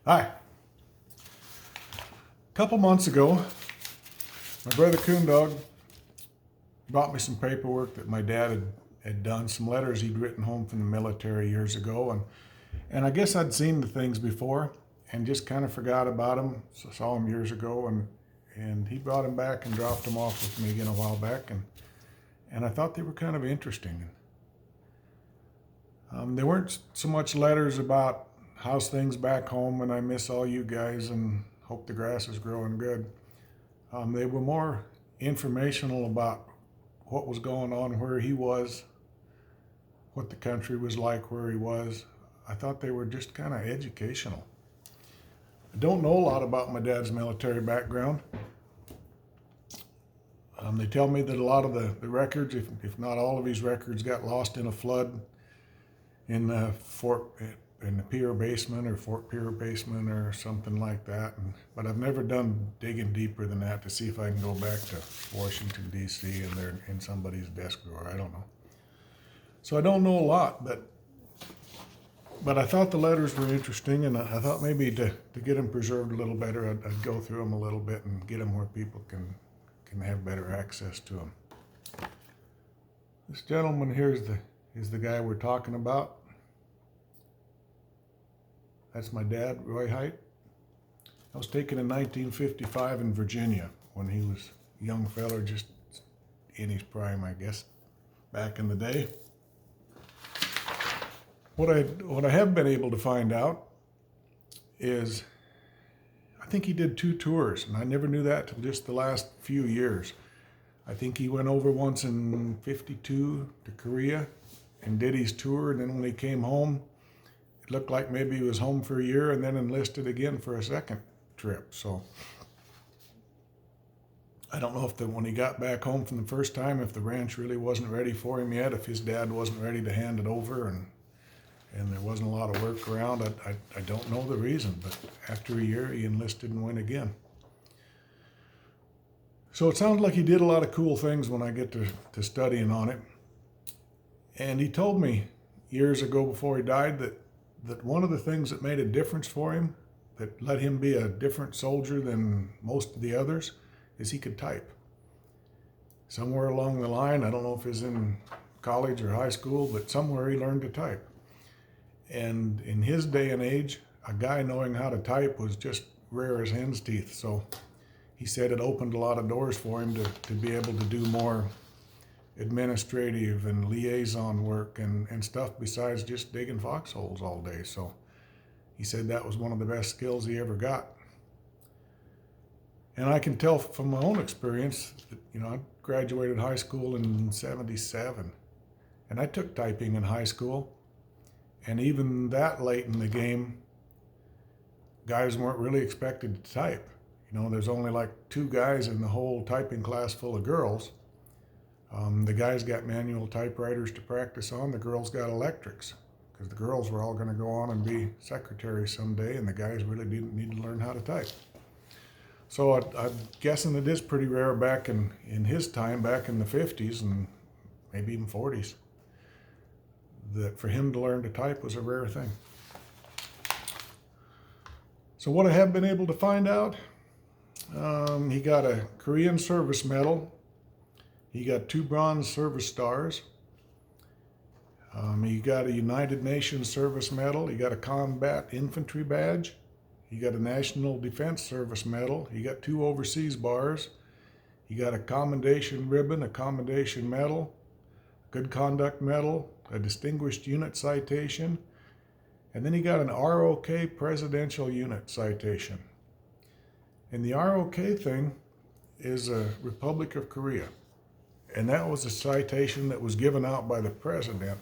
Hi. A couple months ago, my brother Coondog brought me some paperwork that my dad had done, some letters he'd written home from the military years ago. And I guess I'd seen the things before and just kind of forgot about them. So saw them years ago, and he brought them back and dropped them off with me again a while back. And I thought they were kind of interesting. They weren't so much letters about how's things back home and I miss all you guys and hope the grass is growing good. They were more informational about what was going on where he was, what the country was like where he was. I thought they were just kind of educational. I don't know a lot about my dad's military background. They tell me that a lot of the records, if not all of his records, got lost in a flood in the Pierre basement or Fort Pierre basement or something like that. But I've never done digging deeper than that to see if I can go back to Washington, D.C. and they're in somebody's desk drawer. I don't know. So I don't know a lot, but I thought the letters were interesting, and I thought maybe to get them preserved a little better, I'd go through them a little bit and get them where people can have better access to them. This gentleman here is the guy we're talking about. That's my dad, Roy Hight. I was taken in 1955 in Virginia when he was a young fella, just in his prime, I guess, back in the day. What I have been able to find out is I think he did 2 tours, and I never knew that till just the last few years. I think he went over once in 52 to Korea and did his tour, and then when he came home, it looked like maybe he was home for a year and then enlisted again for a second trip. So I don't know if when he got back home from the first time, if the ranch really wasn't ready for him yet, if his dad wasn't ready to hand it over and there wasn't a lot of work around. I don't know the reason, but after a year he enlisted and went again. So it sounds like he did a lot of cool things when I get to studying on it. And he told me years ago before he died that one of the things that made a difference for him, that let him be a different soldier than most of the others, is he could type. Somewhere along the line, I don't know if it was in college or high school, but somewhere he learned to type. And in his day and age, a guy knowing how to type was just rare as hen's teeth. So he said it opened a lot of doors for him to be able to do more administrative and liaison work and stuff besides just digging foxholes all day. So he said that was one of the best skills he ever got. And I can tell from my own experience that, I graduated high school in 77, and I took typing in high school. And even that late in the game, guys weren't really expected to type. There's only like 2 guys in the whole typing class full of girls. The guys got manual typewriters to practice on. The girls got electrics, because the girls were all going to go on and be secretaries someday, and the guys really didn't need to learn how to type. So I'm guessing it is pretty rare back in his time, back in the 50s and maybe even 40s, that for him to learn to type was a rare thing. So what I have been able to find out, he got a Korean Service Medal. He got 2 Bronze Service Stars. He got a United Nations Service Medal. He got a Combat Infantry Badge. He got a National Defense Service Medal. He got 2 Overseas Bars. He got a Commendation Ribbon, a Commendation Medal, Good Conduct Medal, a Distinguished Unit Citation, and then he got an ROK Presidential Unit Citation. And the ROK thing is a Republic of Korea. And that was a citation that was given out by the president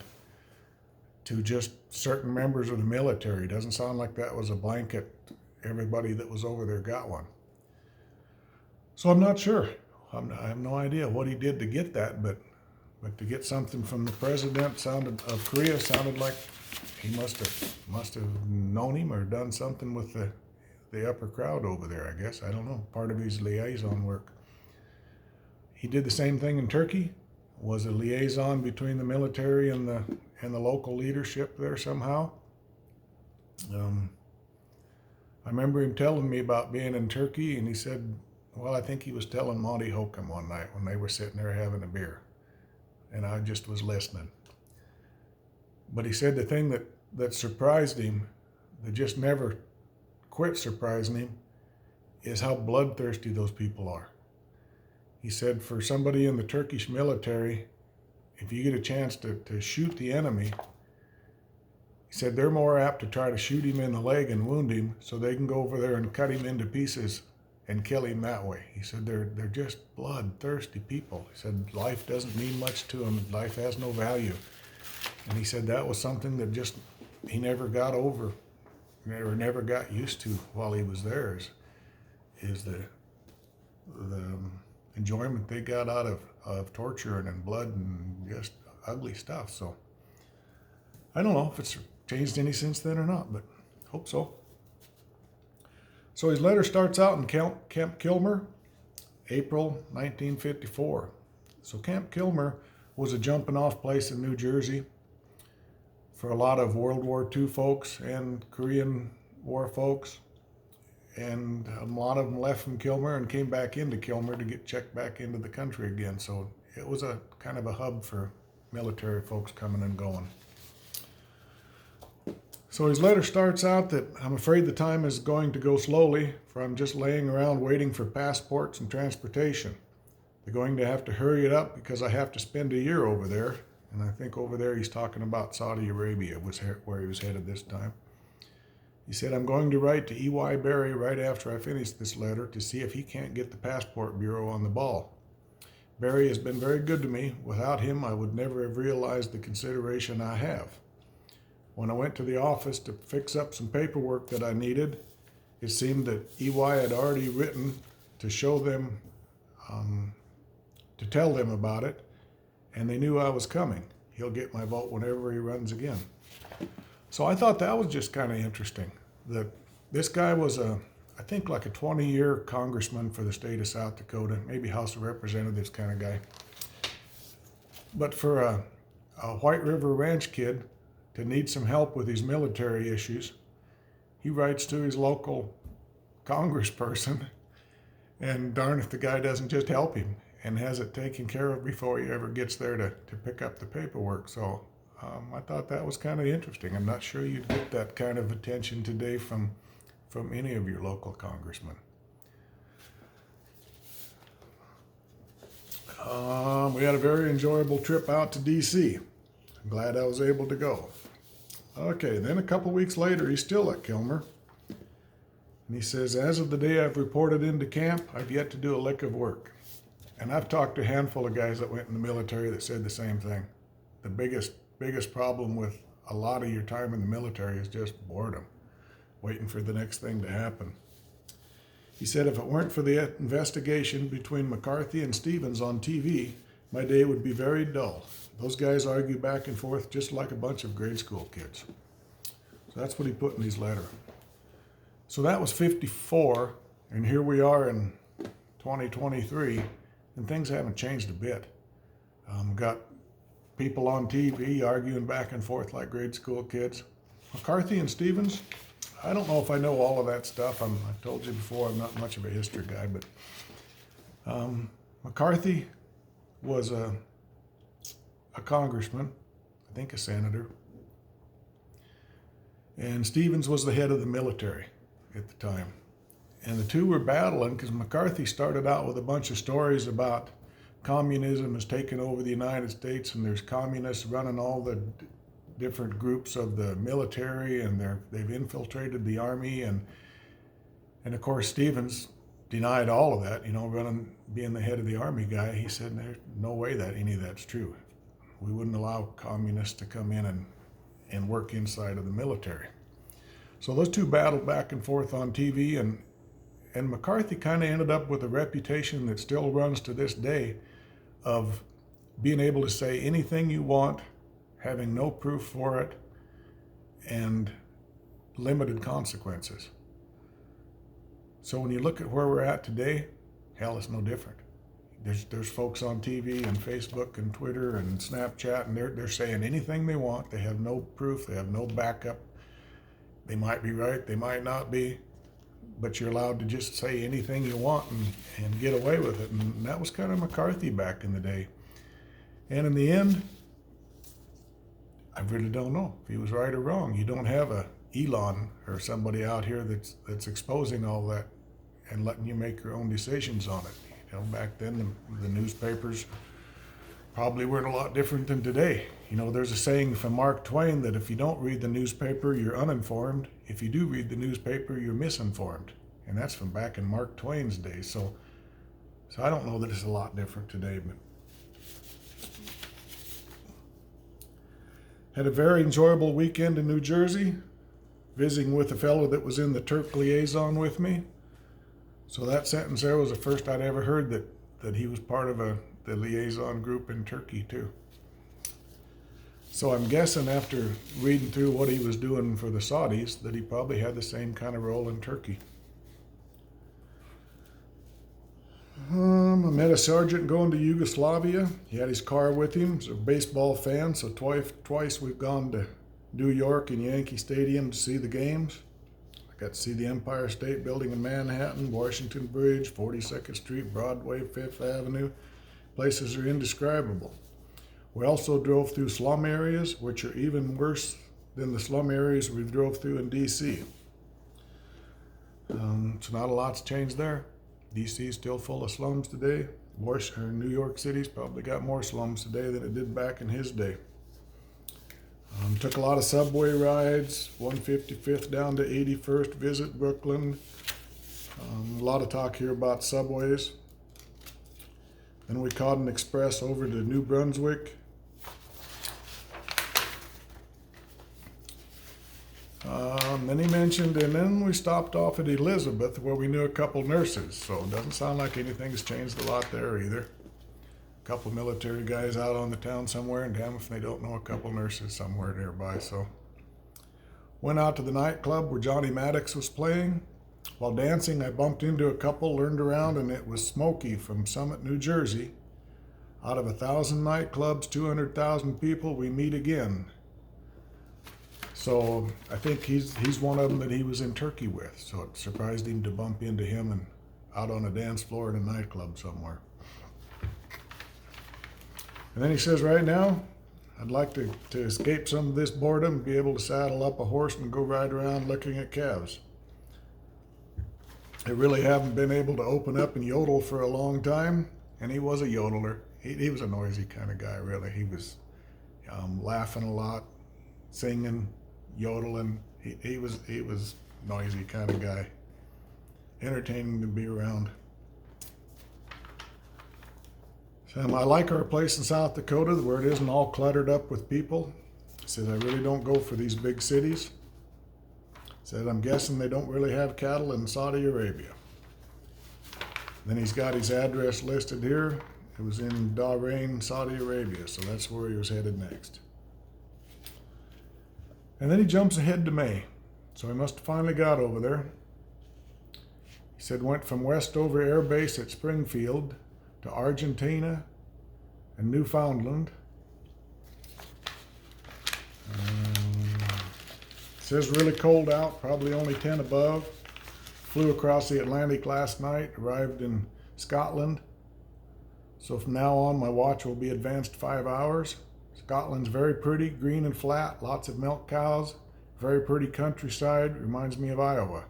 to just certain members of the military. Doesn't sound like that was a blanket. Everybody that was over there got one. So I'm not sure. I have no idea what he did to get that, but to get something from the president of Korea sounded like he must have known him or done something with the upper crowd over there, I guess. I don't know. Part of his liaison work. He did the same thing in Turkey, was a liaison between the military and the local leadership there somehow. I remember him telling me about being in Turkey, and he said, well, I think he was telling Monty Hokum one night when they were sitting there having a beer, and I just was listening. But he said the thing that surprised him, that just never quit surprising him, is how bloodthirsty those people are. He said for somebody in the Turkish military, if you get a chance to shoot the enemy, he said they're more apt to try to shoot him in the leg and wound him so they can go over there and cut him into pieces and kill him that way. He said they're just bloodthirsty people. He said life doesn't mean much to them. Life has no value. And he said that was something that just he never got over, or never got used to while he was there, is the enjoyment they got out of torture and blood and just ugly stuff. So I don't know if it's changed any since then or not, but hope so. So his letter starts out in Camp Kilmer, April 1954. So Camp Kilmer was a jumping off place in New Jersey for a lot of World War II folks and Korean War folks. And a lot of them left from Kilmer and came back into Kilmer to get checked back into the country again. So it was a kind of a hub for military folks coming and going. So his letter starts out that I'm afraid the time is going to go slowly, for I'm just laying around waiting for passports and transportation. They're going to have to hurry it up because I have to spend a year over there. And I think over there he's talking about Saudi Arabia, was where he was headed this time. He said, I'm going to write to E.Y. Barry right after I finish this letter to see if he can't get the Passport Bureau on the ball. Barry has been very good to me. Without him, I would never have realized the consideration I have. When I went to the office to fix up some paperwork that I needed, it seemed that EY had already written to show them, to tell them about it, and they knew I was coming. He'll get my vote whenever he runs again. So I thought that was just kind of interesting, that this guy was I think like a 20-year congressman for the state of South Dakota, maybe House of Representatives kind of guy. But for a White River Ranch kid to need some help with his military issues, he writes to his local congressperson, and darn if the guy doesn't just help him and has it taken care of before he ever gets there to pick up the paperwork. So I thought that was kind of interesting. I'm not sure you'd get that kind of attention today from any of your local congressmen. We had a very enjoyable trip out to D.C. I'm glad I was able to go. Okay, then a couple weeks later, he's still at Kilmer. And he says, as of the day I've reported into camp, I've yet to do a lick of work. And I've talked to a handful of guys that went in the military that said the same thing. The biggest problem with a lot of your time in the military is just boredom, waiting for the next thing to happen. He said if it weren't for the investigation between McCarthy and Stevens on TV, my day would be very dull. Those guys argue back and forth just like a bunch of grade school kids. So that's what he put in his letter. So that was 54, and here we are in 2023, and things haven't changed a bit. Got people on TV arguing back and forth like grade school kids. McCarthy and Stevens, I don't know if I know all of that stuff. I told you before, I'm not much of a history guy, but McCarthy was a congressman, I think a senator, and Stevens was the head of the military at the time. And the two were battling because McCarthy started out with a bunch of stories about communism has taken over the United States and there's communists running all the different groups of the military, and they've infiltrated the army, and of course Stevens denied all of that, being the head of the army guy. He said there's no way that any of that's true. We wouldn't allow communists to come in and work inside of the military. So those two battled back and forth on TV, and McCarthy kind of ended up with a reputation that still runs to this day of being able to say anything you want, having no proof for it, and limited consequences. So when you look at where we're at today, hell, it's no different. There's folks on TV and Facebook and Twitter and Snapchat, and they're saying anything they want. They have no proof. They have no backup. They might be right. They might not be. but you're allowed to just say anything you want and get away with it. And that was kind of McCarthy back in the day. And in the end, I really don't know if he was right or wrong. You don't have a Elon or somebody out here that's exposing all that and letting you make your own decisions on it. You know, back then the newspapers probably weren't a lot different than today. You know, there's a saying from Mark Twain that if you don't read the newspaper, you're uninformed. If you do read the newspaper, you're misinformed. And that's from back in Mark Twain's day. So I don't know that it's a lot different today, but had a very enjoyable weekend in New Jersey, visiting with a fellow that was in the Turk liaison with me. So that sentence there was the first I'd ever heard that he was part of the liaison group in Turkey too. So I'm guessing after reading through what he was doing for the Saudis that he probably had the same kind of role in Turkey. I met a sergeant going to Yugoslavia. He had his car with him. He's a baseball fan, so twice we've gone to New York and Yankee Stadium to see the games. I got to see the Empire State Building in Manhattan, Washington Bridge, 42nd Street, Broadway, 5th Avenue. Places are indescribable. We also drove through slum areas, which are even worse than the slum areas we drove through in D.C. So not a lot's changed there. D.C. is still full of slums today. New York City's probably got more slums today than it did back in his day. Took a lot of subway rides, 155th down to 81st, visit Brooklyn. A lot of talk here about subways. Then we caught an express over to New Brunswick. Then he mentioned, and then we stopped off at Elizabeth where we knew a couple nurses. So it doesn't sound like anything's changed a lot there either. A couple military guys out on the town somewhere, and damn if they don't know a couple nurses somewhere nearby. So went out to the nightclub where Johnny Maddox was playing. While dancing, I bumped into a couple, learned around, and it was Smokey from Summit, New Jersey. Out of 1,000 nightclubs, 200,000 people, we meet again. So I think he's one of them that he was in Turkey with. So it surprised him to bump into him and out on a dance floor in a nightclub somewhere. And then he says, right now, I'd like to escape some of this boredom, be able to saddle up a horse and go ride around looking at calves. I really haven't been able to open up and yodel for a long time, and he was a yodeler. He was a noisy kind of guy, really. He was laughing a lot, singing, yodeling. He was noisy kind of guy, entertaining to be around. So I like our place in South Dakota where it isn't all cluttered up with people. He says I really don't go for these big cities. Said, I'm guessing they don't really have cattle in Saudi Arabia. Then he's got his address listed here. It was in Bahrain, Saudi Arabia, so that's where he was headed next. And then he jumps ahead to May. So he must have finally got over there. He said went from Westover Air Base at Springfield to Argentina and Newfoundland. Says really cold out, probably only 10 above. Flew across the Atlantic last night, arrived in Scotland. So from now on, my watch will be advanced 5 hours. Scotland's very pretty, green and flat, lots of milk cows, very pretty countryside, reminds me of Iowa.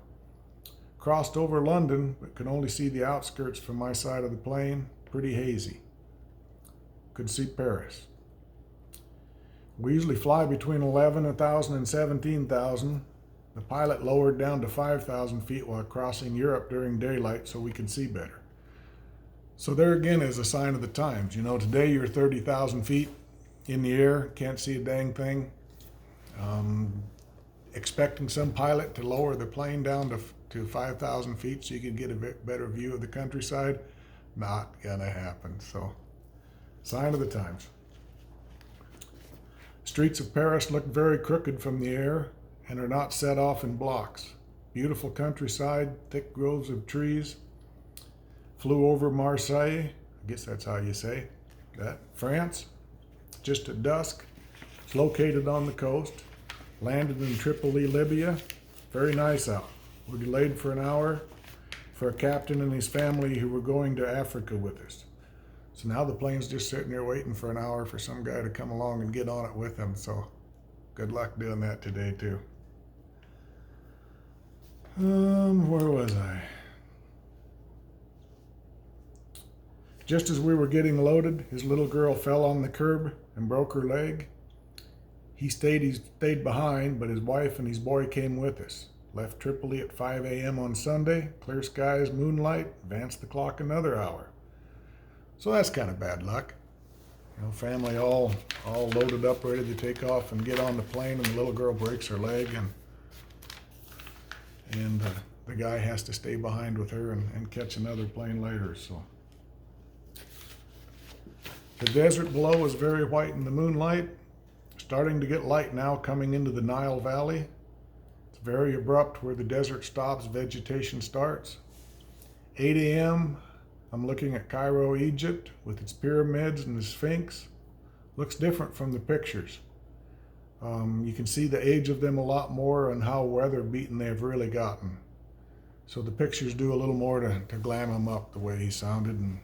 Crossed over London, but could only see the outskirts from my side of the plane, pretty hazy. Could see Paris. We usually fly between 11,000 and 17,000. The pilot lowered down to 5,000 feet while crossing Europe during daylight so we could see better. So there again is a sign of the times. You know, today you're 30,000 feet in the air, can't see a dang thing. Expecting some pilot to lower the plane down to 5,000 feet so you could get a better view of the countryside, not gonna happen. So, sign of the times. Streets of Paris look very crooked from the air and are not set off in blocks. Beautiful countryside, thick groves of trees. Flew over Marseille, I guess that's how you say that, France, just at dusk. It's located on the coast. Landed in Tripoli, Libya. Very nice out. We're delayed for an hour for a captain and his family who were going to Africa with us. So now the plane's just sitting there waiting for an hour for some guy to come along and get on it with him. So good luck doing that today too. Where was I? Just as we were getting loaded, his little girl fell on the curb and broke her leg. He stayed behind, but his wife and his boy came with us. Left Tripoli at 5 a.m. on Sunday, clear skies, moonlight, advanced the clock another hour. So that's kind of bad luck. You know, family all loaded up, ready to take off and get on the plane, and the little girl breaks her leg, and the guy has to stay behind with her and catch another plane later. So the desert below is very white in the moonlight, starting to get light now coming into the Nile Valley. It's very abrupt where the desert stops, vegetation starts. 8 a.m. I'm looking at Cairo, Egypt, with its pyramids and the Sphinx. Looks different from the pictures. You can see the age of them a lot more and how weather beaten they've really gotten. So the pictures do a little more to glam them up the way he sounded and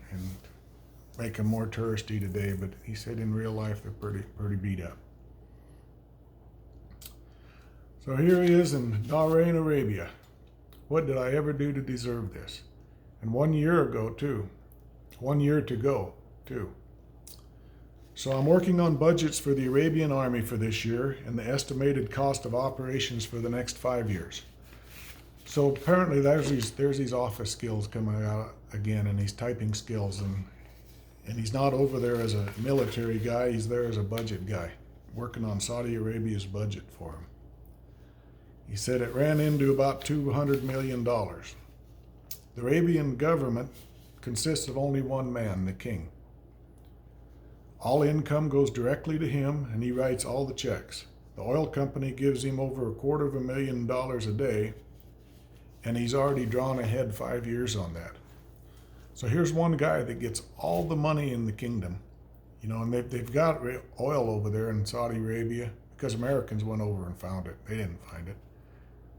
make them more touristy today. But he said in real life they're pretty beat up. So here he is in Bahrain, Arabia. What did I ever do to deserve this? And 1 year ago, too. 1 year to go, too. So I'm working on budgets for the Arabian Army for this year and the estimated cost of operations for the next 5 years. So apparently there's these office skills coming out again, and these typing skills, and he's not over there as a military guy, he's there as a budget guy, working on Saudi Arabia's budget for him. He said it ran into about $200 million. The Arabian government consists of only one man, the king. All income goes directly to him, and he writes all the checks. The oil company gives him over $250,000 a day, and he's already drawn ahead 5 years on that. So here's one guy that gets all the money in the kingdom, you know, and they've got oil over there in Saudi Arabia because Americans went over and found it. They didn't find it.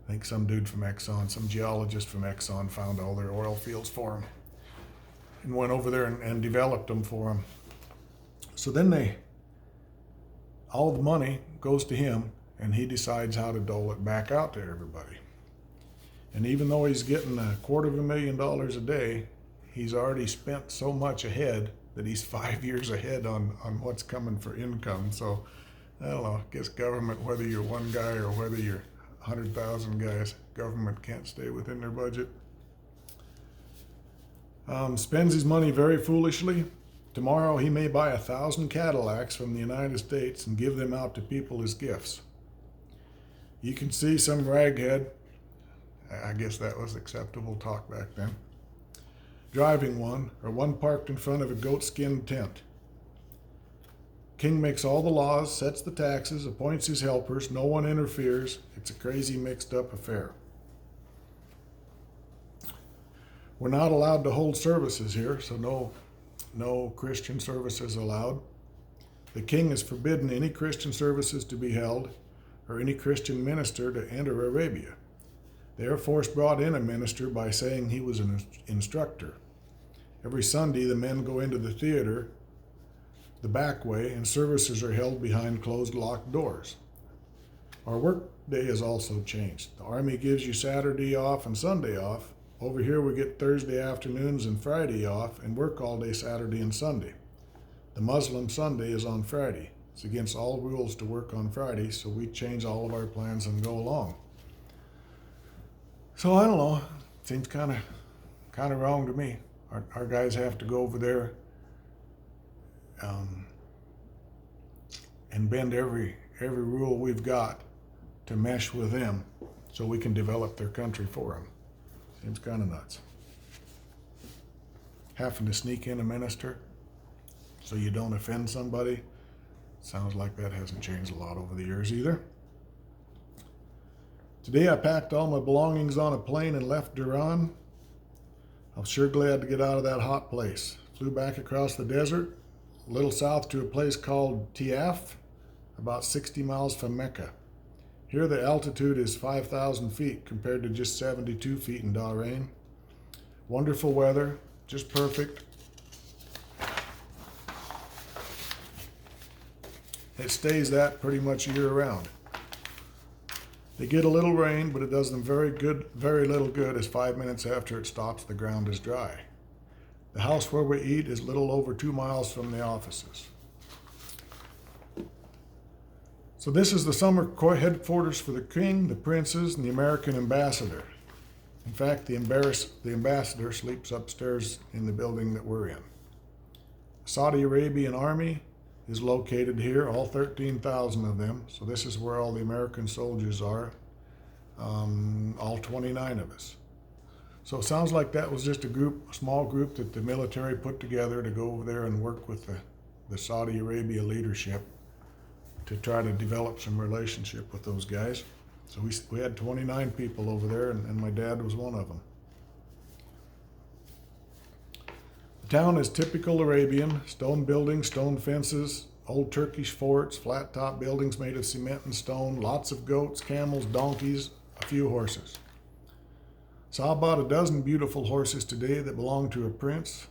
I think some dude from Exxon, some geologist from Exxon found all their oil fields for them and went over there and developed them for them. So then all the money goes to him, and he decides how to dole it back out to everybody. And even though he's getting $250,000 a day, he's already spent so much ahead that he's 5 years ahead on what's coming for income. So I don't know, I guess government, whether you're one guy or whether you're 100,000 guys, government can't stay within their budget. Spends his money very foolishly. Tomorrow he may buy 1,000 Cadillacs from the United States and give them out to people as gifts. You can see some raghead, I guess that was acceptable talk back then, driving one, or one parked in front of a goatskin tent. King makes all the laws, sets the taxes, appoints his helpers, no one interferes. It's a crazy mixed up affair. We're not allowed to hold services here, so no Christian services allowed. The king has forbidden any Christian services to be held or any Christian minister to enter Arabia. The Air Force brought in a minister by saying he was an instructor. Every Sunday the men go into the theater the back way, and services are held behind closed locked doors. Our work day has also changed. The Army gives you Saturday off and Sunday off. Over here we get Thursday afternoons and Friday off and work all day Saturday and Sunday. The Muslim Sunday is on Friday. It's against all rules to work on Friday, so we change all of our plans and go along. So I don't know, seems kind of wrong to me. Our guys have to go over there and bend every rule we've got to mesh with them so we can develop their country for them. Seems kind of nuts. Having to sneak in a minister so you don't offend somebody, sounds like that hasn't changed a lot over the years either. Today I packed all my belongings on a plane and left Duran. I was sure glad to get out of that hot place. Flew back across the desert, a little south to a place called Tiaf, about 60 miles from Mecca. Here the altitude is 5,000 feet compared to just 72 feet in Bahrain. Wonderful weather, just perfect. It stays that pretty much year round. They get a little rain, but it does them very little good, as 5 minutes after it stops, the ground is dry. The house where we eat is little over 2 miles from the offices. So this is the summer headquarters for the king, the princes, and the American ambassador. In fact, the ambassador sleeps upstairs in the building that we're in. Saudi Arabian army is located here, all 13,000 of them. So this is where all the American soldiers are, all 29 of us. So it sounds like that was just a small group that the military put together to go over there and work with the Saudi Arabia leadership to try to develop some relationship with those guys. So we had 29 people over there, and my dad was one of them. The town is typical Arabian: stone buildings, stone fences, old Turkish forts, flat top buildings made of cement and stone, lots of goats, camels, donkeys, a few horses. Saw about a dozen beautiful horses today that belong to a prince.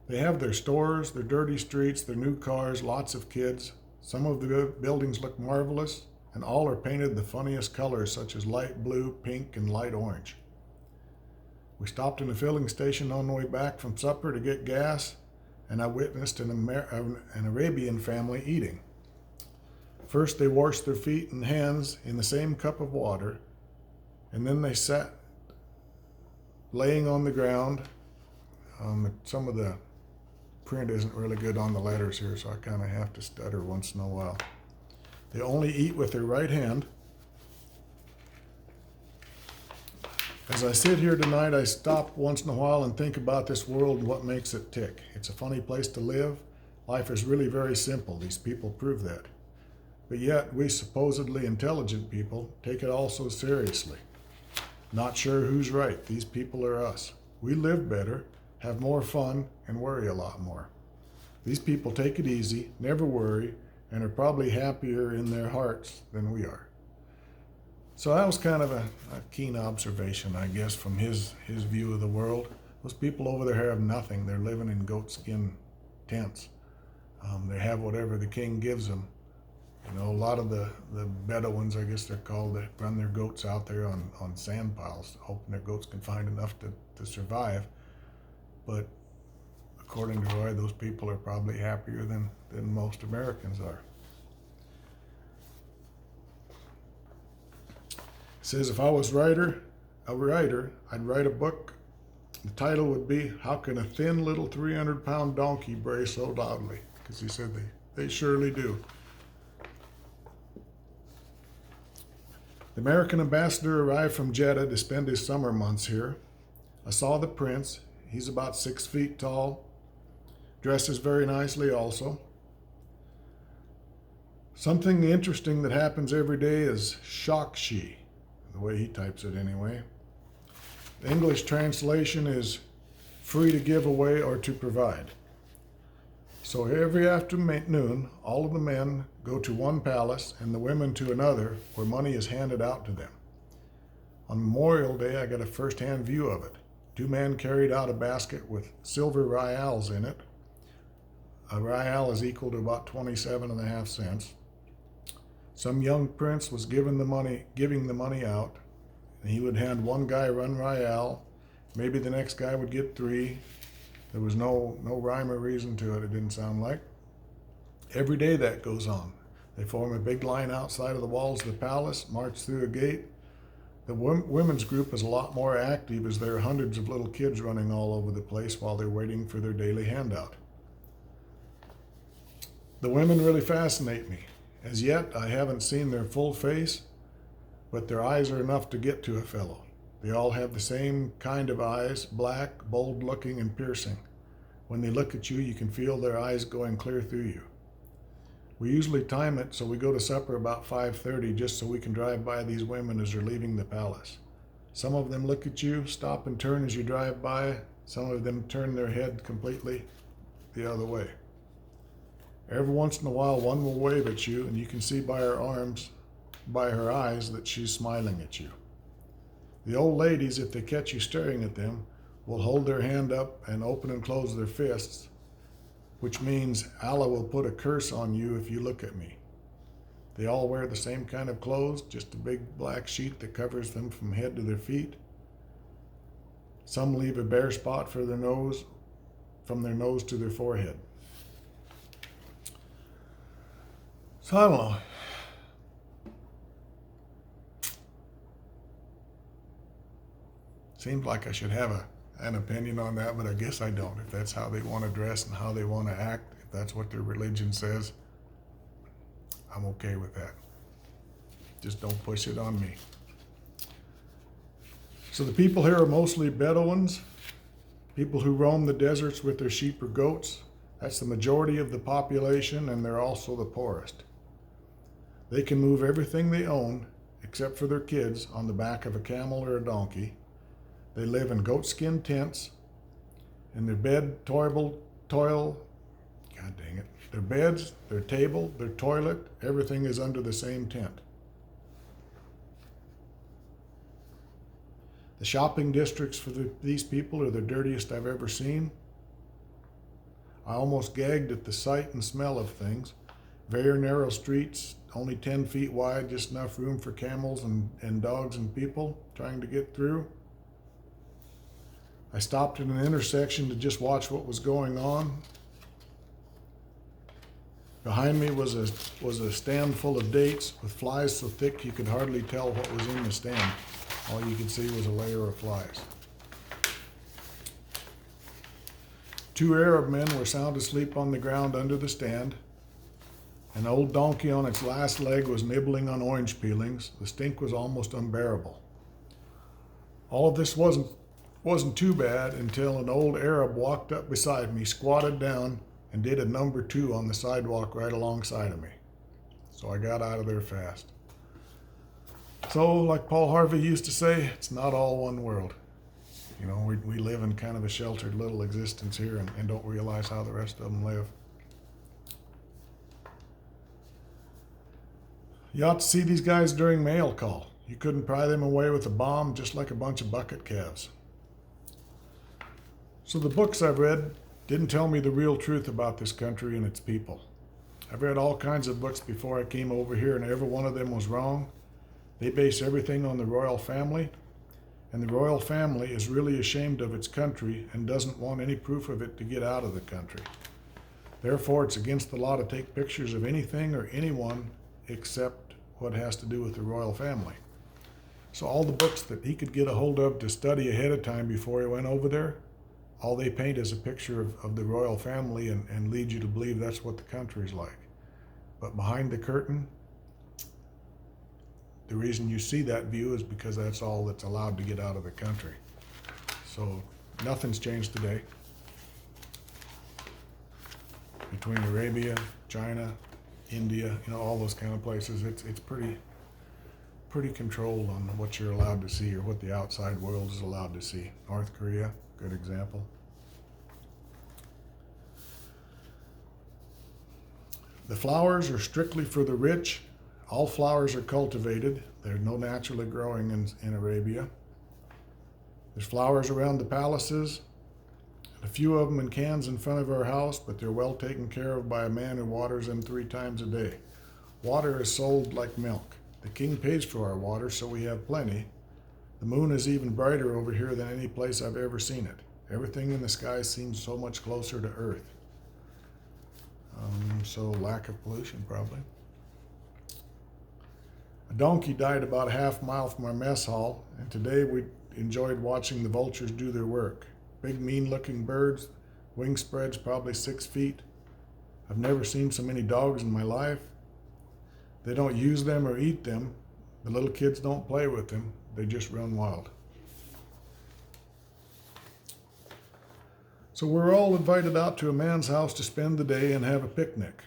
They have their stores, their dirty streets, their new cars, lots of kids. Some of the buildings look marvelous, and all are painted the funniest colors, such as light blue, pink, and light orange. We stopped in a filling station on the way back from supper to get gas, and I witnessed an Arabian family eating. First, they washed their feet and hands in the same cup of water, and then they sat laying on the ground. Some of the print isn't really good on the letters here, so I kind of have to stutter once in a while. They only eat with their right hand. As I sit here tonight, I stop once in a while and think about this world and what makes it tick. It's a funny place to live. Life is really very simple. These people prove that. But yet, we supposedly intelligent people take it all so seriously. Not sure who's right. These people are us. We live better, have more fun, and worry a lot more. These people take it easy, never worry, and are probably happier in their hearts than we are. So that was kind of a keen observation, I guess, from his view of the world. Those people over there have nothing. They're living in goatskin tents. They have whatever the king gives them. You know, a lot of the Bedouins, I guess they're called, that run their goats out there on sand piles, hoping their goats can find enough to survive. But according to Roy, those people are probably happier than most Americans are. It says, if I was a writer, I'd write a book. The title would be, How Can a Thin Little 300-Pound Donkey Bray So Loudly? Because he said they surely do. The American ambassador arrived from Jeddah to spend his summer months here. I saw the prince. He's about 6 feet tall. Dresses very nicely also. Something interesting that happens every day is shakshi, the way he types it anyway. The English translation is free to give away or to provide. So every afternoon, all of the men go to one palace and the women to another where money is handed out to them. On Memorial Day, I got a first-hand view of it. 2 men carried out a basket with silver rials in it. A rial is equal to about 27.5 cents. Some young prince was giving the money out, and he would hand one guy 1 rial. Maybe the next guy would get 3. There was no rhyme or reason to it, it didn't sound like. Every day that goes on. They form a big line outside of the walls of the palace, march through a gate. The women's group is a lot more active, as there are hundreds of little kids running all over the place while they're waiting for their daily handout. The women really fascinate me. As yet, I haven't seen their full face, but their eyes are enough to get to a fellow. They all have the same kind of eyes, black, bold-looking, and piercing. When they look at you, you can feel their eyes going clear through you. We usually time it so we go to supper about 5:30 just so we can drive by these women as they're leaving the palace. Some of them look at you, stop and turn as you drive by. Some of them turn their head completely the other way. Every once in a while, one will wave at you, and you can see by her arms by her eyes that she's smiling at you. The old ladies, if they catch you staring at them, will hold their hand up and open and close their fists, which means Allah will put a curse on you if you look at me. They all wear the same kind of clothes, just a big black sheet that covers them from head to their feet. Some leave a bare spot for their nose, from their nose to their forehead. So I don't know. Seems like I should have an opinion on that, but I guess I don't. If that's how they want to dress and how they want to act, if that's what their religion says, I'm okay with that. Just don't push it on me. So the people here are mostly Bedouins, people who roam the deserts with their sheep or goats. That's the majority of the population, and they're also the poorest. They can move everything they own, except for their kids, on the back of a camel or a donkey. They live in goatskin tents, and their bed, their beds, their table, their toilet, everything is under the same tent. The shopping districts for these people are the dirtiest I've ever seen. I almost gagged at the sight and smell of things. Very narrow streets, only 10 feet wide, just enough room for camels and dogs and people trying to get through. I stopped at an intersection to just watch what was going on. Behind me was a stand full of dates with flies so thick you could hardly tell what was in the stand. All you could see was a layer of flies. 2 Arab men were sound asleep on the ground under the stand. An old donkey on its last leg was nibbling on orange peelings. The stink was almost unbearable. All of this wasn't too bad until an old Arab walked up beside me, squatted down, and did a number 2 on the sidewalk right alongside of me. So I got out of there fast. So, like Paul Harvey used to say, it's not all one world. You know, we live in kind of a sheltered little existence here and don't realize how the rest of them live. You ought to see these guys during mail call. You couldn't pry them away with a bomb, just like a bunch of bucket calves. So the books I've read didn't tell me the real truth about this country and its people. I've read all kinds of books before I came over here, and every one of them was wrong. They base everything on the royal family, and the royal family is really ashamed of its country and doesn't want any proof of it to get out of the country. Therefore, it's against the law to take pictures of anything or anyone except what has to do with the royal family. So all the books that he could get a hold of to study ahead of time before he went over there, all they paint is a picture of the royal family and lead you to believe that's what the country's like. But behind the curtain, the reason you see that view is because that's all that's allowed to get out of the country. So nothing's changed today. Between Arabia, China, India, all those kind of places, it's pretty controlled on what you're allowed to see or what the outside world is allowed to see. North Korea, good example. The flowers are strictly for the rich. All flowers are cultivated. There's no naturally growing in Arabia. There's flowers around the palaces, and a few of them in cans in front of our house, but they're well taken care of by a man who waters them 3 times a day. Water is sold like milk. The king pays for our water, so we have plenty. The moon is even brighter over here than any place I've ever seen it. Everything in the sky seems so much closer to Earth. So lack of pollution, probably. A donkey died about a half mile from our mess hall, and today we enjoyed watching the vultures do their work. Big, mean-looking birds, wingspreads probably 6 feet. I've never seen so many dogs in my life. They don't use them or eat them. The little kids don't play with them. They just run wild. So we're all invited out to a man's house to spend the day and have a picnic.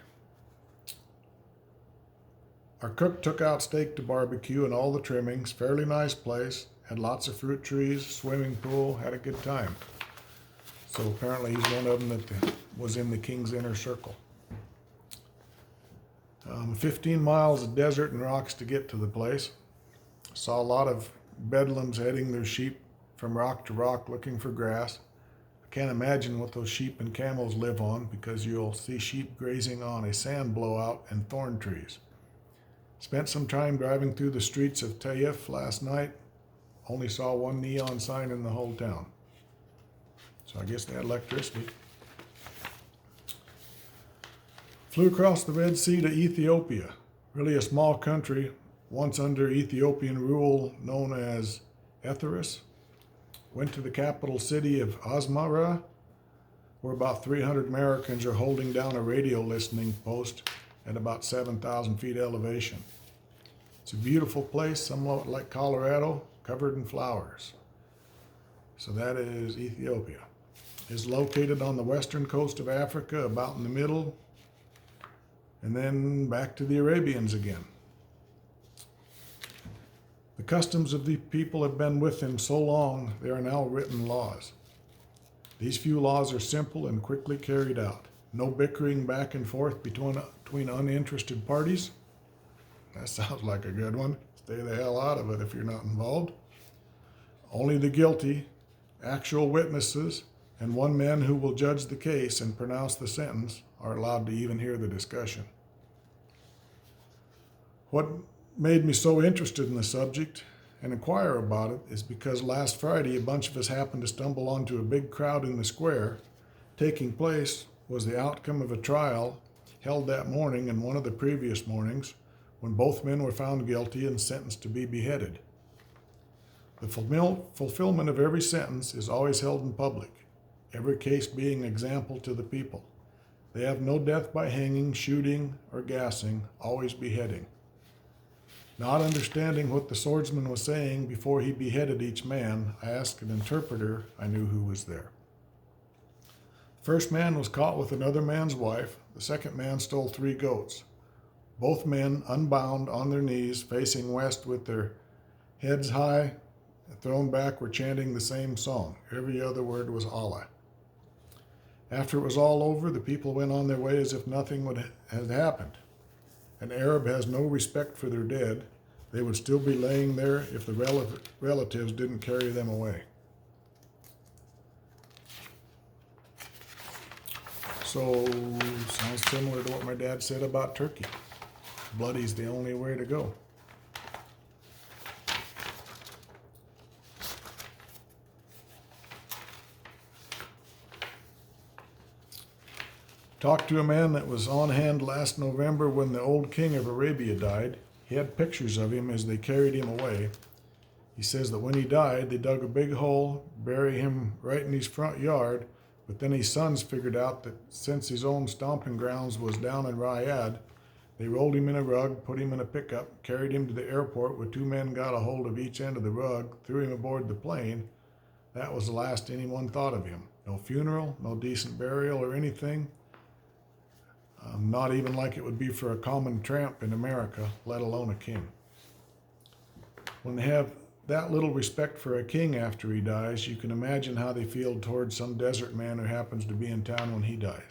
Our cook took out steak to barbecue and all the trimmings. Fairly nice place. Had lots of fruit trees, swimming pool, had a good time. So apparently he's one of them that was in the king's inner circle. 15 miles of desert and rocks to get to the place. Saw a lot of bedlams heading their sheep from rock to rock looking for grass. I can't imagine what those sheep and camels live on, because you'll see sheep grazing on a sand blowout and thorn trees. Spent some time driving through the streets of Taif last night. Only saw one neon sign in the whole town. So I guess they had electricity. Flew across the Red Sea to Ethiopia, really a small country, once under Ethiopian rule, known as Ethirus. Went to the capital city of Asmara, where about 300 Americans are holding down a radio listening post at about 7,000 feet elevation. It's a beautiful place, somewhat like Colorado, covered in flowers. So that is Ethiopia. It's located on the western coast of Africa, about in the middle, and then back to the Arabians again. The customs of the people have been with him so long, they are now written laws. These few laws are simple and quickly carried out. No bickering back and forth between uninterested parties. That sounds like a good one. Stay the hell out of it if you're not involved. Only the guilty, actual witnesses, and one man who will judge the case and pronounce the sentence are allowed to even hear the discussion. What made me so interested in the subject and inquire about it is because last Friday a bunch of us happened to stumble onto a big crowd in the square. Taking place was the outcome of a trial held that morning and one of the previous mornings, when both men were found guilty and sentenced to be beheaded. The fulfillment of every sentence is always held in public, every case being an example to the people. They have no death by hanging, shooting, or gassing, always beheading. Not understanding what the swordsman was saying before he beheaded each man, I asked an interpreter I knew who was there. The first man was caught with another man's wife. The second man stole 3 goats. Both men, unbound, on their knees, facing west with their heads high, thrown back, were chanting the same song. Every other word was Allah. After it was all over, the people went on their way as if nothing had happened. An Arab has no respect for their dead. They would still be laying there if the relatives didn't carry them away. So, sounds similar to what my dad said about Turkey. Bloody's the only way to go. Talked to a man that was on hand last November when the old king of Arabia died. He had pictures of him as they carried him away. He says that when he died, they dug a big hole, buried him right in his front yard, but then his sons figured out that since his own stomping grounds was down in Riyadh, they rolled him in a rug, put him in a pickup, carried him to the airport where 2 men got a hold of each end of the rug, threw him aboard the plane. That was the last anyone thought of him. No funeral, no decent burial or anything. Not even like it would be for a common tramp in America, let alone a king. When they have that little respect for a king after he dies, you can imagine how they feel towards some desert man who happens to be in town when he dies.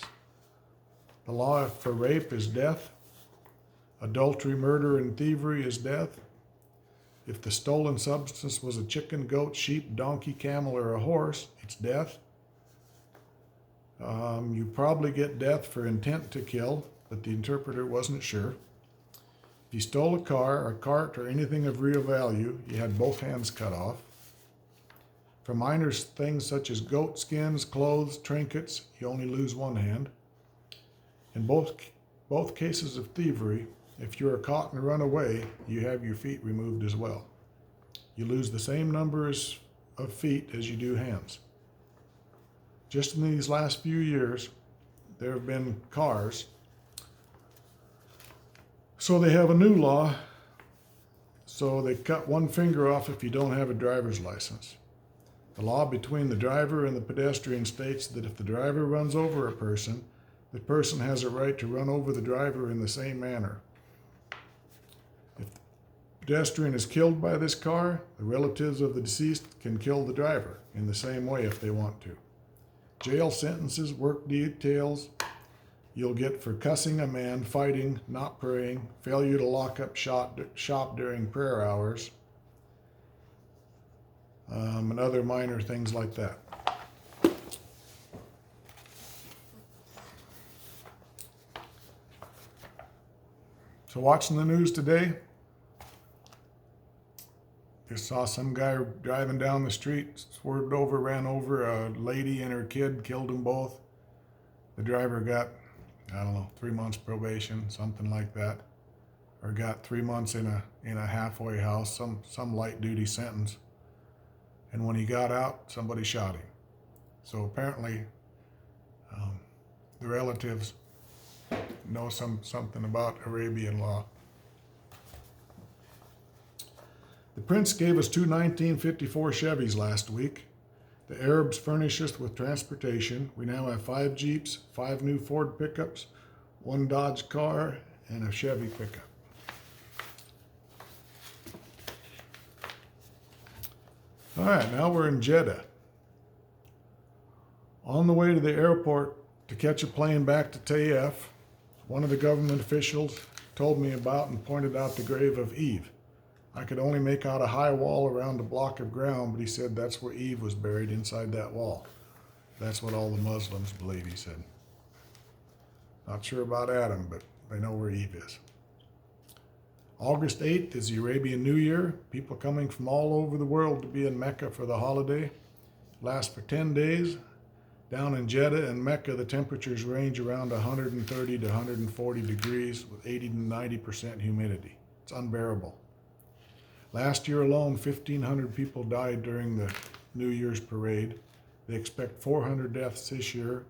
The law for rape is death. Adultery, murder, and thievery is death. If the stolen substance was a chicken, goat, sheep, donkey, camel, or a horse, it's death. You probably get death for intent to kill, but the interpreter wasn't sure. If you stole a car, a cart, or anything of real value, you had both hands cut off. For minor things such as goat skins, clothes, trinkets, you only lose one hand. In both cases of thievery, if you are caught and run away, you have your feet removed as well. You lose the same number of feet as you do hands. Just in these last few years, there have been cars. So they have a new law. So they cut one finger off if you don't have a driver's license. The law between the driver and the pedestrian states that if the driver runs over a person, the person has a right to run over the driver in the same manner. If the pedestrian is killed by this car, the relatives of the deceased can kill the driver in the same way if they want to. Jail sentences, work details, you'll get for cussing a man, fighting, not praying, failure to lock up shop during prayer hours, and other minor things like that. So watching the news today, just saw some guy driving down the street, swerved over, ran over a lady and her kid, killed them both. The driver got, 3 months probation, something like that, or got 3 months in a halfway house, some light duty sentence. And when he got out, somebody shot him. So apparently, the relatives know something about Arabian law. The Prince gave us 2 1954 Chevys last week. The Arabs furnished us with transportation. We now have 5 Jeeps, 5 new Ford pickups, 1 Dodge car, and a Chevy pickup. All right, now we're in Jeddah. On the way to the airport to catch a plane back to Taif, one of the government officials told me about and pointed out the grave of Eve. I could only make out a high wall around a block of ground, but he said that's where Eve was buried, inside that wall. That's what all the Muslims believe, he said. Not sure about Adam, but they know where Eve is. August 8th is the Arabian New Year. People coming from all over the world to be in Mecca for the holiday. Lasts for 10 days. Down in Jeddah and Mecca, the temperatures range around 130 to 140 degrees with 80 to 90% humidity. It's unbearable. Last year alone, 1,500 people died during the New Year's parade. They expect 400 deaths this year.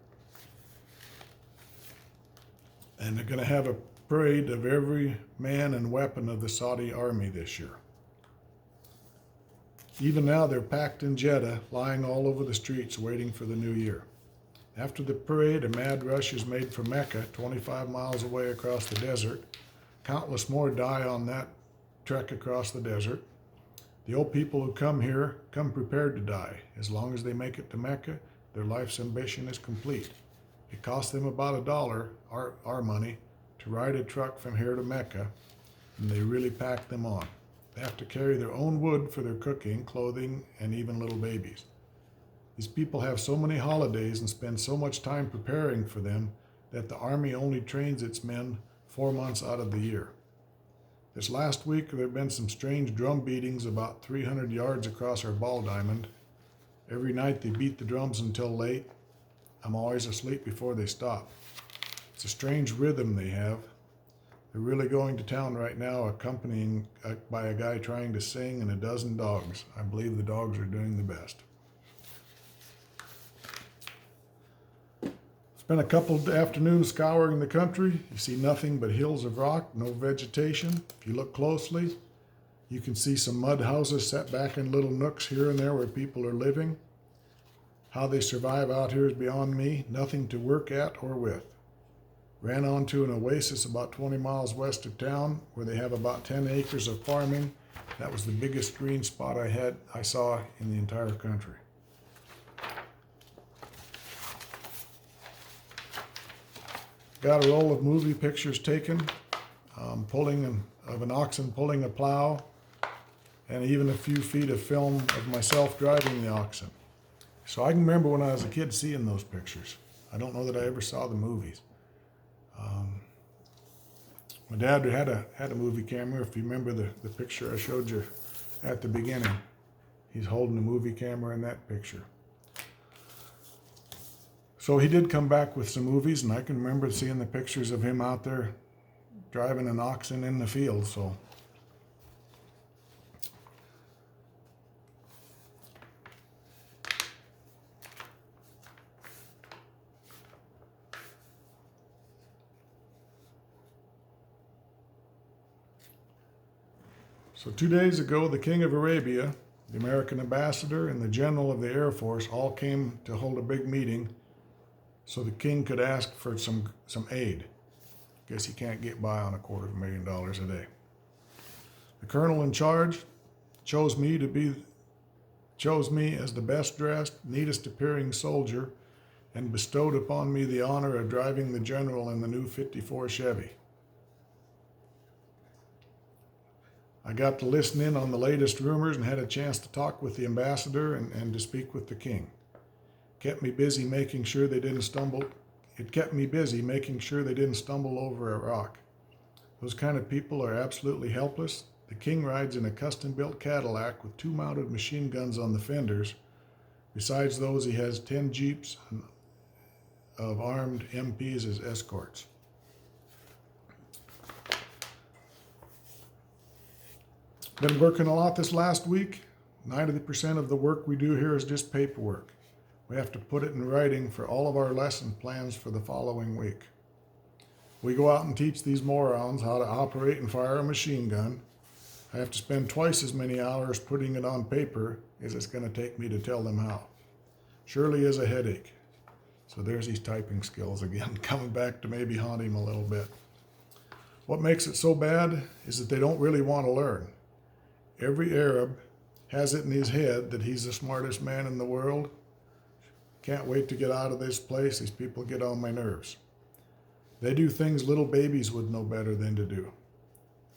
And they're going to have a parade of every man and weapon of the Saudi army this year. Even now, they're packed in Jeddah, lying all over the streets waiting for the new year. After the parade, a mad rush is made for Mecca, 25 miles away across the desert. Countless more die on that trek across the desert. The old people who come here come prepared to die. As long as they make it to Mecca, their life's ambition is complete. It costs them about $1, our money, to ride a truck from here to Mecca, and they really pack them on. They have to carry their own wood for their cooking, clothing, and even little babies. These people have so many holidays and spend so much time preparing for them that the army only trains its men 4 months out of the year. This last week, there have been some strange drum beatings about 300 yards across our ball diamond. Every night they beat the drums until late. I'm always asleep before they stop. It's a strange rhythm they have. They're really going to town right now, accompanied by a guy trying to sing and a dozen dogs. I believe the dogs are doing the best. Spent a couple of afternoons scouring the country. You see nothing but hills of rock, no vegetation. If you look closely, you can see some mud houses set back in little nooks here and there where people are living. How they survive out here is beyond me. Nothing to work at or with. Ran onto an oasis about 20 miles west of town where they have about 10 acres of farming. That was the biggest green spot I saw in the entire country. Got a roll of movie pictures taken, of an oxen pulling a plow, and even a few feet of film of myself driving the oxen. So I can remember when I was a kid seeing those pictures. I don't know that I ever saw the movies. My dad had a movie camera. If you remember the picture I showed you at the beginning, he's holding a movie camera in that picture. So he did come back with some movies, and I can remember seeing the pictures of him out there driving an oxen in the field. So 2 days ago, the King of Arabia, the American ambassador, and the general of the Air Force all came to hold a big meeting so the king could ask for some aid. Guess he can't get by on $250,000 a day. The colonel in charge chose me as the best dressed, neatest appearing soldier and bestowed upon me the honor of driving the general in the new '54 Chevy. I got to listen in on the latest rumors and had a chance to talk with the ambassador and to speak with the king. It kept me busy making sure they didn't stumble over a rock. Those kind of people are absolutely helpless. The king rides in a custom-built Cadillac with 2 mounted machine guns on the fenders. Besides those, he has 10 Jeeps of armed MPs as escorts. Been working a lot this last week. 90% of the work we do here is just paperwork. We have to put it in writing for all of our lesson plans for the following week. We go out and teach these morons how to operate and fire a machine gun. I have to spend twice as many hours putting it on paper as it's going to take me to tell them how. Surely is a headache. So there's these typing skills again, coming back to maybe haunt him a little bit. What makes it so bad is that they don't really want to learn. Every Arab has it in his head that he's the smartest man in the world. Can't wait to get out of this place. These people get on my nerves. They do things little babies would know better than to do.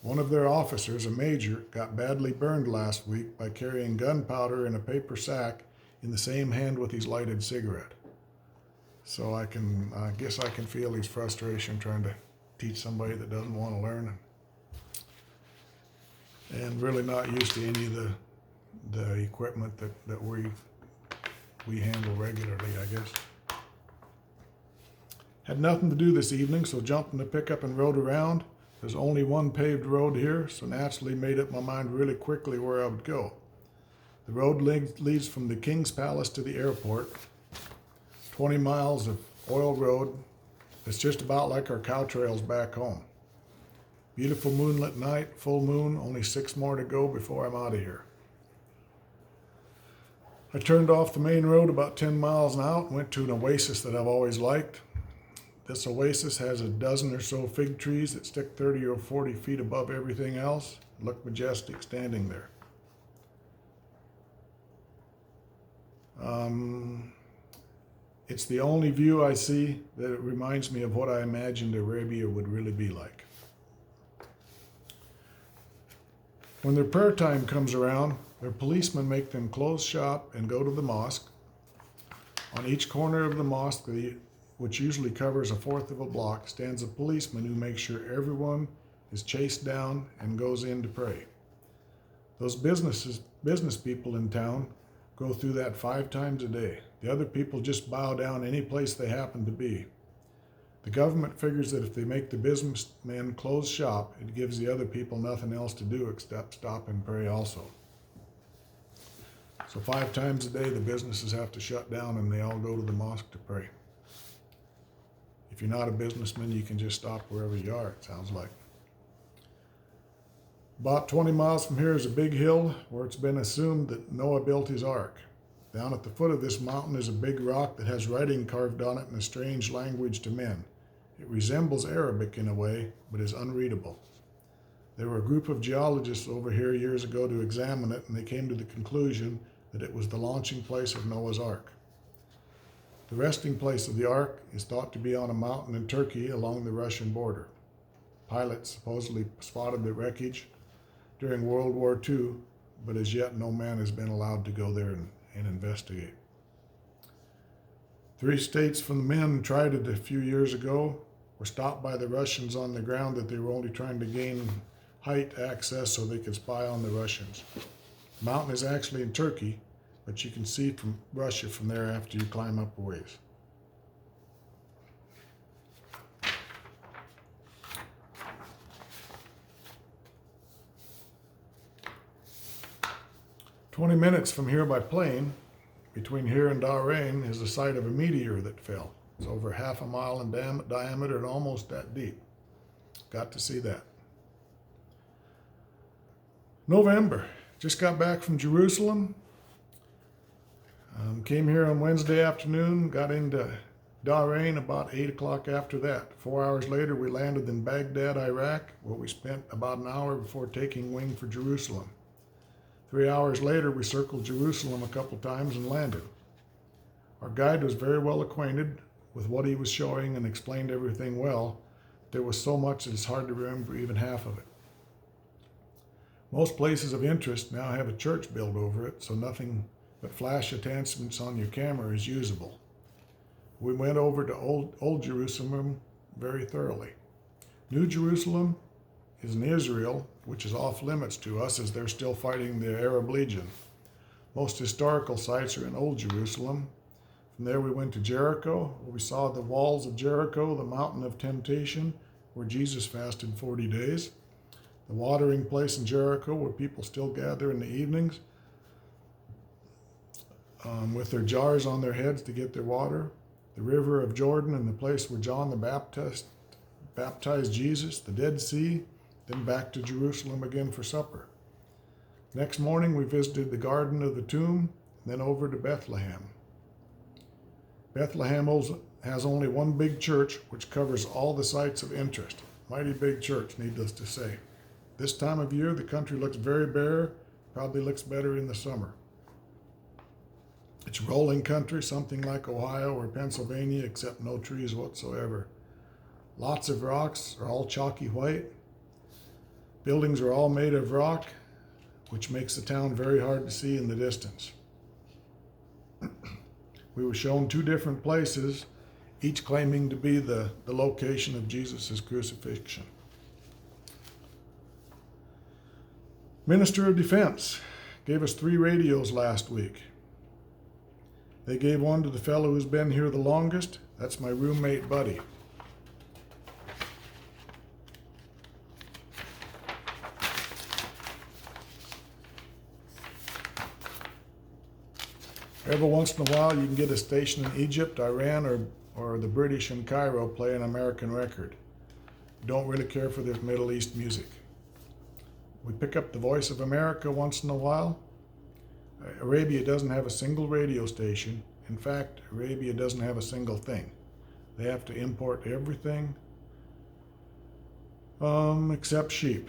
One of their officers, a major, got badly burned last week by carrying gunpowder in a paper sack in the same hand with his lighted cigarette. So I guess I can feel his frustration trying to teach somebody that doesn't want to learn and really not used to any of the equipment that we handle regularly, I guess. Had nothing to do this evening, so jumped in the pickup and rode around. There's only one paved road here, so naturally made up my mind really quickly where I would go. The road leads from the King's Palace to the airport. 20 miles of oil road. It's just about like our cow trails back home. Beautiful moonlit night, full moon, only 6 more to go before I'm out of here. I turned off the main road about 10 miles out and went to an oasis that I've always liked. This oasis has a dozen or so fig trees that stick 30 or 40 feet above everything else. Look majestic standing there. It's the only view I see that it reminds me of what I imagined Arabia would really be like. When their prayer time comes around, their policemen make them close shop and go to the mosque. On each corner of the mosque, which usually covers 1/4 of a block, stands a policeman who makes sure everyone is chased down and goes in to pray. Those business people in town go through that 5 times a day. The other people just bow down any place they happen to be. The government figures that if they make the businessmen close shop, it gives the other people nothing else to do except stop and pray also. So 5 times a day, the businesses have to shut down and they all go to the mosque to pray. If you're not a businessman, you can just stop wherever you are, it sounds like. About 20 miles from here is a big hill where it's been assumed that Noah built his ark. Down at the foot of this mountain is a big rock that has writing carved on it in a strange language to men. It resembles Arabic in a way, but is unreadable. There were a group of geologists over here years ago to examine it, and they came to the conclusion that it was the launching place of Noah's Ark. The resting place of the Ark is thought to be on a mountain in Turkey along the Russian border. Pilots supposedly spotted the wreckage during World War II, but as yet no man has been allowed to go there and investigate. 3 states from the men tried it a few years ago, were stopped by the Russians on the ground that they were only trying to gain Hight access so they could spy on the Russians. The mountain is actually in Turkey, but you can see from Russia from there after you climb up a ways. "20 minutes from here by plane, between here and Bahrain, is the site of a meteor that fell. It's over 1/2 mile in diameter and almost that deep. Got to see that. November. Just got back from Jerusalem. Came here on Wednesday afternoon, got into Bahrain about 8 o'clock after that. 4 hours later, we landed in Baghdad, Iraq, where we spent about an hour before taking wing for Jerusalem. 3 hours later, we circled Jerusalem a couple times and landed. Our guide was very well acquainted with what he was showing and explained everything well. There was so much that it's hard to remember even half of it. Most places of interest now have a church built over it, so nothing but flash attachments on your camera is usable. We went over to Old Jerusalem very thoroughly. New Jerusalem is in Israel, which is off limits to us as they're still fighting the Arab Legion. Most historical sites are in Old Jerusalem. From there we went to Jericho, where we saw the walls of Jericho, the mountain of temptation, where Jesus fasted 40 days. The watering place in Jericho, where people still gather in the evenings with their jars on their heads to get their water. The river of Jordan, and the place where John the Baptist baptized Jesus, the Dead Sea, then back to Jerusalem again for supper. Next morning we visited the Garden of the Tomb, then over to Bethlehem. Bethlehem has only one big church, which covers all the sites of interest. Mighty big church, needless to say. This time of year, the country looks very bare, probably looks better in the summer. It's rolling country, something like Ohio or Pennsylvania, except no trees whatsoever. Lots of rocks are all chalky white. Buildings are all made of rock, which makes the town very hard to see in the distance. We were shown two different places, each claiming to be the location of Jesus' crucifixion. Minister of Defense gave us 3 radios last week. They gave one to the fellow who's been here the longest. That's my roommate, Buddy. Every once in a while, you can get a station in Egypt, Iran, or the British in Cairo play an American record. Don't really care for this Middle East music. We pick up the Voice of America once in a while. Arabia doesn't have a single radio station. In fact, Arabia doesn't have a single thing. They have to import everything except sheep.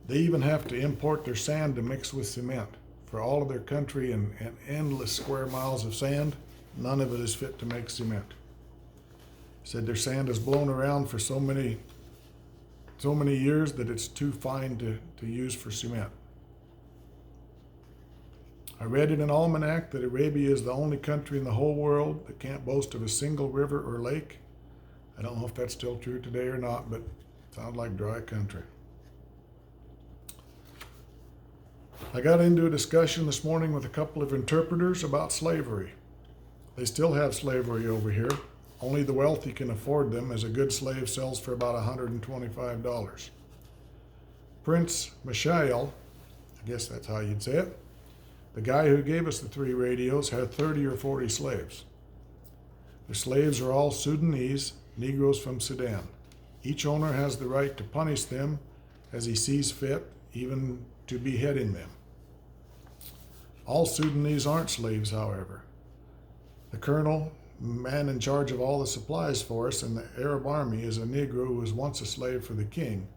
They even have to import their sand to mix with cement. For all of their country and endless square miles of sand, none of it is fit to make cement. Said their sand is blown around for so many years that it's too fine to use for cement. I read in an almanac that Arabia is the only country in the whole world that can't boast of a single river or lake. I don't know if that's still true today or not, but it sounds like dry country. I got into a discussion this morning with a couple of interpreters about slavery. They still have slavery over here. Only the wealthy can afford them, as a good slave sells for about $125. Prince Mishael, I guess that's how you'd say it, the guy who gave us the 3 radios, had 30 or 40 slaves. The slaves are all Sudanese, Negroes from Sudan. Each owner has the right to punish them as he sees fit, even to beheading them. All Sudanese aren't slaves, however. The colonel, man in charge of all the supplies for us in the Arab army, is a Negro who was once a slave for the king.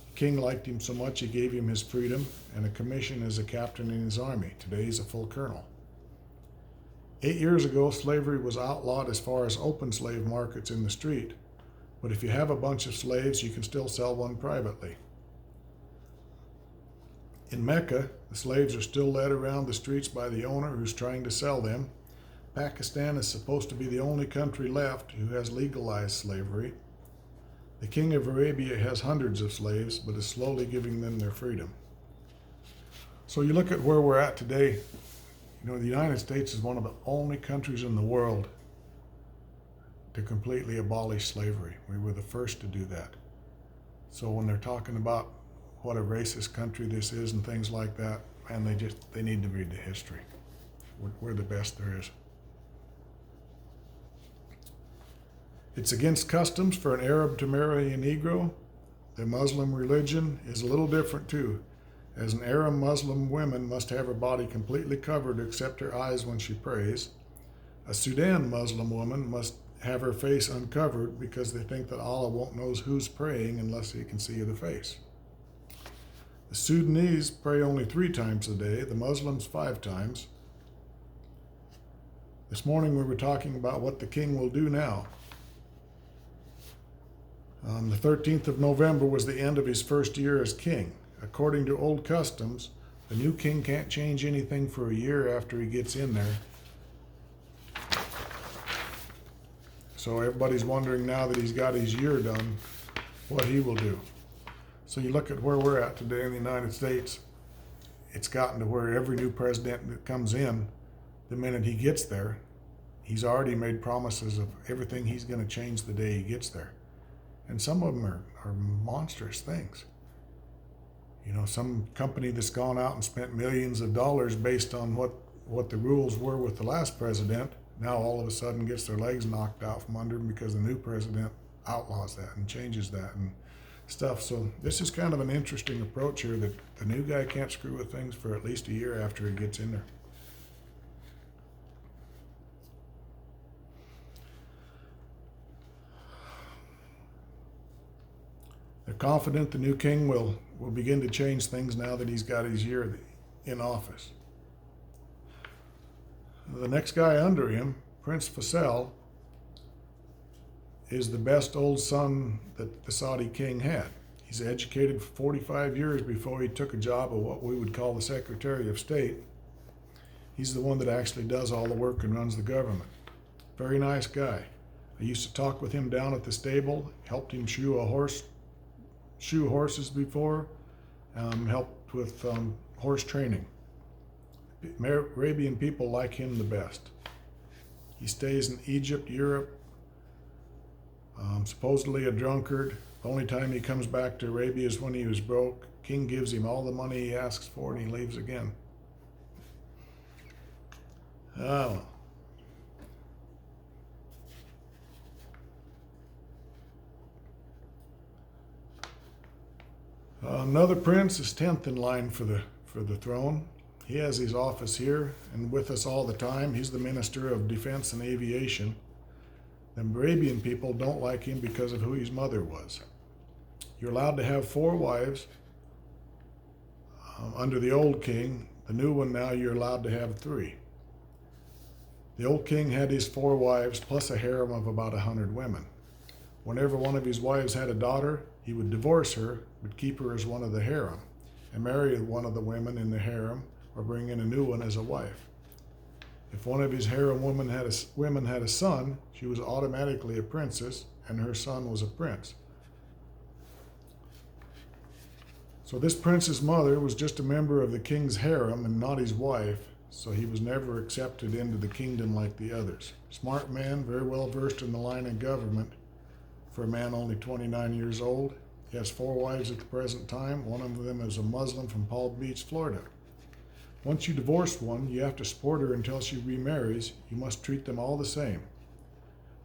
The king liked him so much he gave him his freedom and a commission as a captain in his army. Today he's a full colonel. 8 years ago, slavery was outlawed as far as open slave markets in the street, but if you have a bunch of slaves, you can still sell one privately. In Mecca, the slaves are still led around the streets by the owner who's trying to sell them. Pakistan is supposed to be the only country left who has legalized slavery. The king of Arabia has hundreds of slaves, but is slowly giving them their freedom. So you look at where we're at today. You know, the United States is one of the only countries in the world to completely abolish slavery. We were the first to do that. So when they're talking about what a racist country this is and things like that, man, they need to read the history. We're the best there is. It's against customs for an Arab to marry a Negro. The Muslim religion is a little different too, as an Arab Muslim woman must have her body completely covered except her eyes when she prays. A Sudan Muslim woman must have her face uncovered because they think that Allah won't know who's praying unless he can see the face. The Sudanese pray only 3 times a day, the Muslims 5 times. This morning we were talking about what the king will do now. The 13th of November was the end of his first year as king. According to old customs, the new king can't change anything for a year after he gets in there. So everybody's wondering now that he's got his year done, what he will do. So you look at where we're at today in the United States, it's gotten to where every new president that comes in, the minute he gets there, he's already made promises of everything he's going to change the day he gets there. And some of them are monstrous things. You know, some company that's gone out and spent millions of dollars based on what the rules were with the last president, now all of a sudden gets their legs knocked out from under them because the new president outlaws that and changes that and stuff. So this is kind of an interesting approach here that the new guy can't screw with things for at least a year after he gets in there. They're confident the new king will begin to change things now that he's got his year in office. The next guy under him, Prince Faisal, is the best old son that the Saudi king had. He's educated for 45 years before he took a job of what we would call the Secretary of State. He's the one that actually does all the work and runs the government. Very nice guy. I used to talk with him down at the stable, helped him shoe horses before, helped with horse training. Arabian people like him the best. He stays in Egypt, Europe, supposedly a drunkard. The only time he comes back to Arabia is when he was broke. King gives him all the money he asks for and he leaves again. Oh. Another prince is 10th in line for the throne. He has his office here and with us all the time. He's the Minister of Defense and Aviation. The Arabian people don't like him because of who his mother was. You're allowed to have 4 wives under the old king. The new one now you're allowed to have 3. The old king had his 4 wives plus a harem of about 100 women. Whenever one of his wives had a daughter, he would divorce her, but keep her as one of the harem, and marry one of the women in the harem, or bring in a new one as a wife. If one of his harem women had a son, she was automatically a princess, and her son was a prince. So this prince's mother was just a member of the king's harem and not his wife, so he was never accepted into the kingdom like the others. Smart man, very well versed in the line of government. For a man only 29 years old, he has 4 wives at the present time. One of them is a Muslim from Palm Beach, Florida. Once you divorce one, you have to support her until she remarries. You must treat them all the same.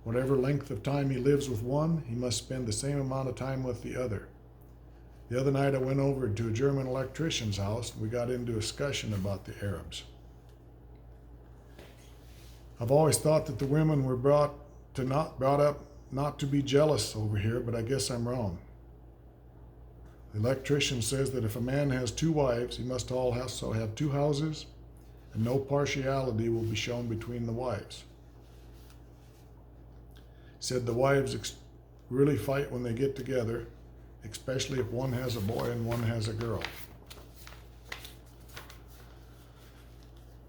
Whatever length of time he lives with one, he must spend the same amount of time with the other. The other night I went over to a German electrician's house and we got into a discussion about the Arabs. I've always thought that the women were brought up not to be jealous over here, but I guess I'm wrong. The electrician says that if a man has 2 wives, he must also have 2 houses, and no partiality will be shown between the wives. He said the wives really fight when they get together, especially if one has a boy and one has a girl.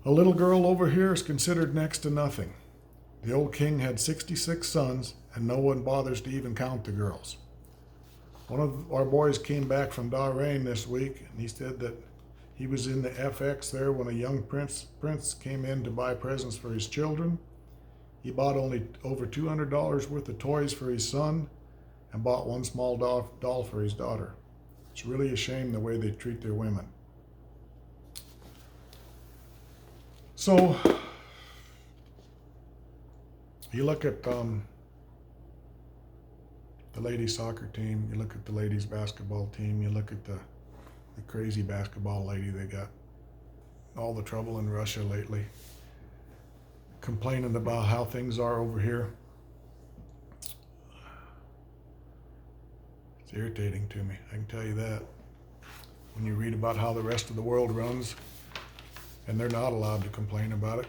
A little girl over here is considered next to nothing. The old king had 66 sons, and no one bothers to even count the girls. One of our boys came back from Bahrain this week, and he said that he was in the FX there when a young prince came in to buy presents for his children. He bought only over $200 worth of toys for his son and bought one small doll for his daughter. It's really a shame the way they treat their women. So, you look at the ladies soccer team, you look at the ladies basketball team, you look at the crazy basketball lady they got all the trouble in Russia lately, complaining about how things are over here. It's irritating to me, I can tell you that. When you read about how the rest of the world runs and they're not allowed to complain about it.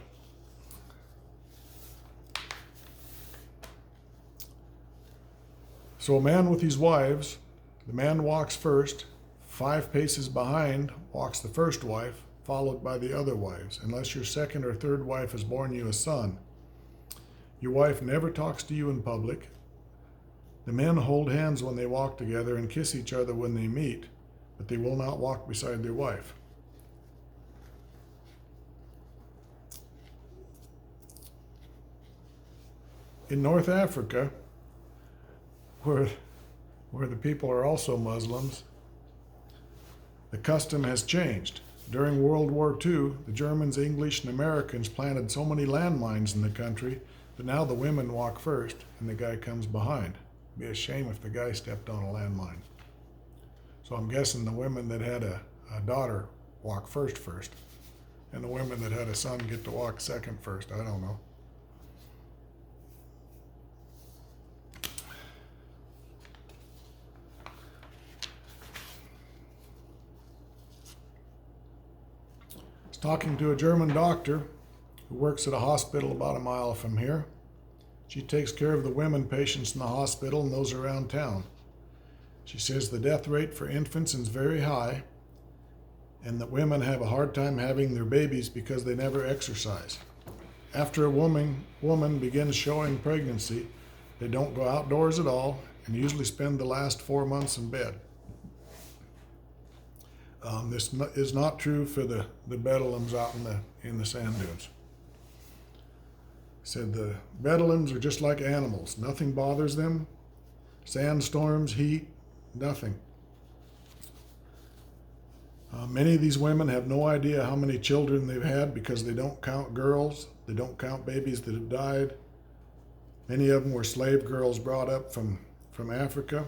So a man with his wives, the man walks first, 5 paces behind walks the first wife, followed by the other wives, unless your second or third wife has borne you a son. Your wife never talks to you in public. The men hold hands when they walk together and kiss each other when they meet, but they will not walk beside their wife. In North Africa, where the people are also Muslims, the custom has changed. During World War II, the Germans, English, and Americans planted so many landmines in the country that now the women walk first and the guy comes behind. It'd be a shame if the guy stepped on a landmine. So I'm guessing the women that had a daughter walk first, and the women that had a son get to walk second first. I don't know. Talking to a German doctor who works at a hospital about a mile from here. She takes care of the women patients in the hospital and those around town. She says the death rate for infants is very high and that women have a hard time having their babies because they never exercise. After a woman begins showing pregnancy, they don't go outdoors at all and usually spend the last 4 months in bed. This is not true for the Bedouins out in the sand dunes. Said the Bedouins are just like animals. Nothing bothers them. Sandstorms, heat, nothing. Many of these women have no idea how many children they've had because they don't count girls. They don't count babies that have died. Many of them were slave girls brought up from Africa.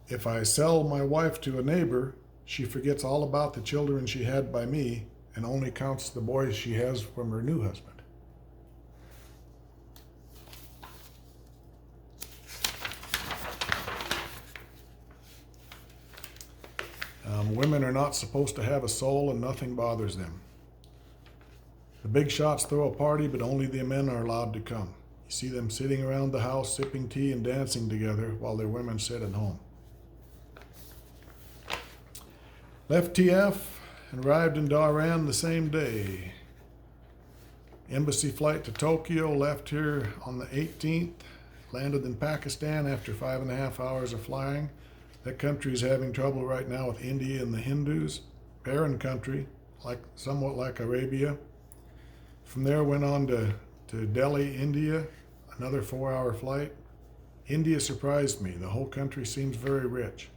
If I sell my wife to a neighbor, she forgets all about the children she had by me and only counts the boys she has from her new husband. Women are not supposed to have a soul and nothing bothers them. The big shots throw a party, but only the men are allowed to come. You see them sitting around the house, sipping tea and dancing together while their women sit at home. Left TF and arrived in Dhahran the same day. Embassy flight to Tokyo, left here on the 18th, landed in Pakistan after 5.5 hours of flying. That country is having trouble right now with India and the Hindus. Barren country, somewhat like Arabia. From there went on to Delhi, India, another 4-hour flight. India surprised me. The whole country seems very rich.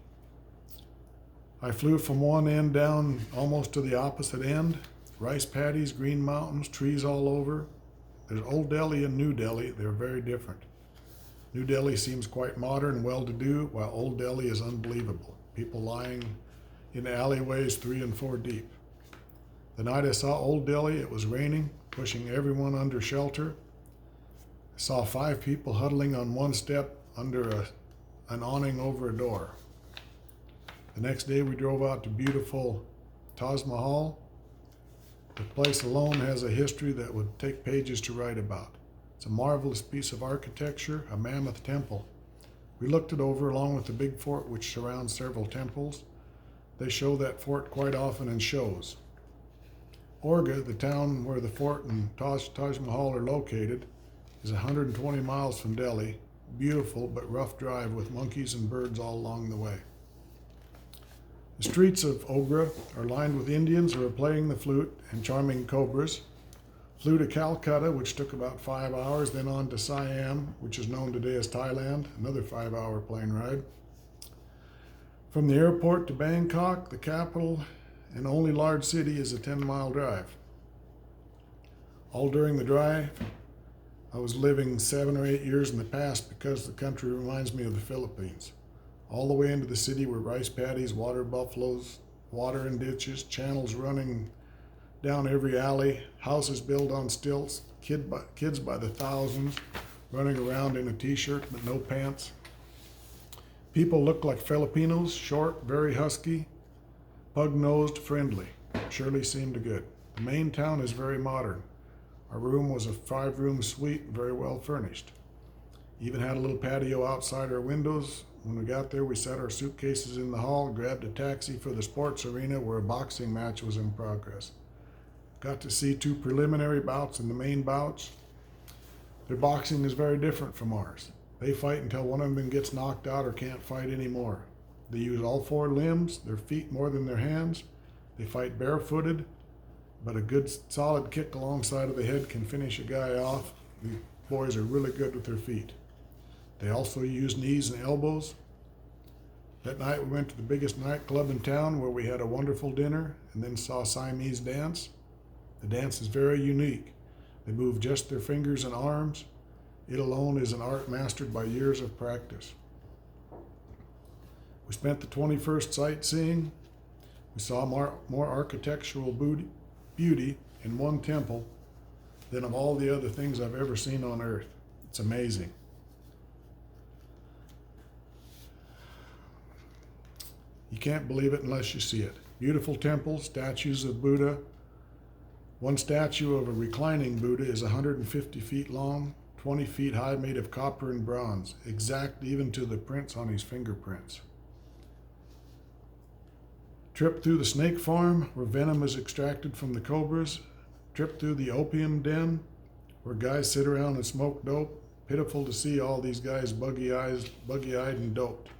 I flew from one end down almost to the opposite end. Rice paddies, green mountains, trees all over. There's Old Delhi and New Delhi. They're very different. New Delhi seems quite modern and well-to-do, while Old Delhi is unbelievable. People lying in alleyways 3 and 4 deep. The night I saw Old Delhi, it was raining, pushing everyone under shelter. I saw 5 people huddling on one step under an awning over a door. The next day we drove out to beautiful Taj Mahal. The place alone has a history that would take pages to write about. It's a marvelous piece of architecture, a mammoth temple. We looked it over along with the big fort which surrounds several temples. They show that fort quite often in shows. Orga, the town where the fort and Taj Mahal are located, is 120 miles from Delhi. Beautiful but rough drive with monkeys and birds all along the way. The streets of Ogra are lined with Indians who are playing the flute and charming cobras. Flew to Calcutta, which took about 5 hours, then on to Siam, which is known today as Thailand, another 5-hour plane ride. From the airport to Bangkok, the capital and only large city, is a 10-mile drive. All during the drive, I was living 7 or 8 years in the past because the country reminds me of the Philippines. All the way into the city were rice paddies, water buffaloes, water in ditches, channels running down every alley, houses built on stilts, kids by the thousands running around in a t-shirt but no pants. People look like Filipinos, short, very husky, pug-nosed, friendly. Surely seemed good. The main town is very modern. Our room was a 5-room suite, very well furnished. Even had a little patio outside our windows. When we got there, we set our suitcases in the hall, grabbed a taxi for the sports arena where a boxing match was in progress. Got to see 2 preliminary bouts and the main bouts. Their boxing is very different from ours. They fight until one of them gets knocked out or can't fight anymore. They use all 4 limbs, their feet more than their hands. They fight barefooted, but a good solid kick alongside of the head can finish a guy off. The boys are really good with their feet. They also use knees and elbows. That night we went to the biggest nightclub in town where we had a wonderful dinner and then saw Siamese dance. The dance is very unique. They move just their fingers and arms. It alone is an art mastered by years of practice. We spent the 21st sightseeing. We saw more architectural beauty in one temple than of all the other things I've ever seen on earth. It's amazing. You can't believe it unless you see it. Beautiful temples, statues of Buddha. One statue of a reclining Buddha is 150 feet long, 20 feet high, made of copper and bronze, exact even to the prints on his fingerprints. Trip through the snake farm where venom is extracted from the cobras. Trip through the opium den where guys sit around and smoke dope. Pitiful to see all these guys buggy-eyed and doped.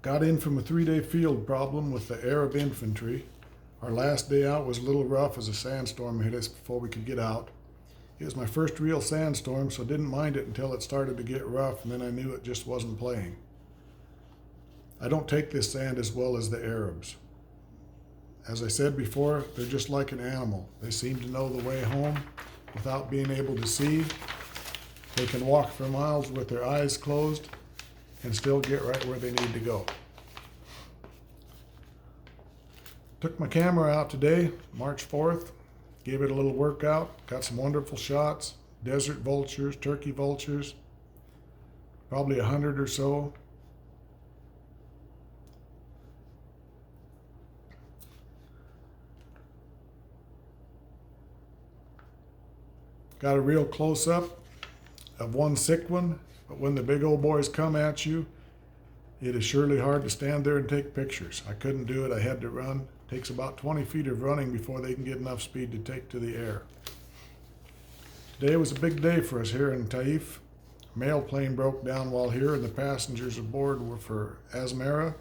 Got in from a 3-day field problem with the Arab infantry. Our last day out was a little rough as a sandstorm hit us before we could get out. It was my first real sandstorm, so I didn't mind it until it started to get rough, and then I knew it just wasn't playing. I don't take this sand as well as the Arabs. As I said before, they're just like an animal. They seem to know the way home without being able to see. They can walk for miles with their eyes closed and still get right where they need to go. Took my camera out today, March 4th, gave it a little workout, got some wonderful shots, desert vultures, turkey vultures, probably 100 or so. Got a real close-up of one sick one, but when the big old boys come at you, it is surely hard to stand there and take pictures. I couldn't do it, I had to run. It takes about 20 feet of running before they can get enough speed to take to the air. Today was a big day for us here in Taif. A mail plane broke down while here and the passengers aboard were for Asmara.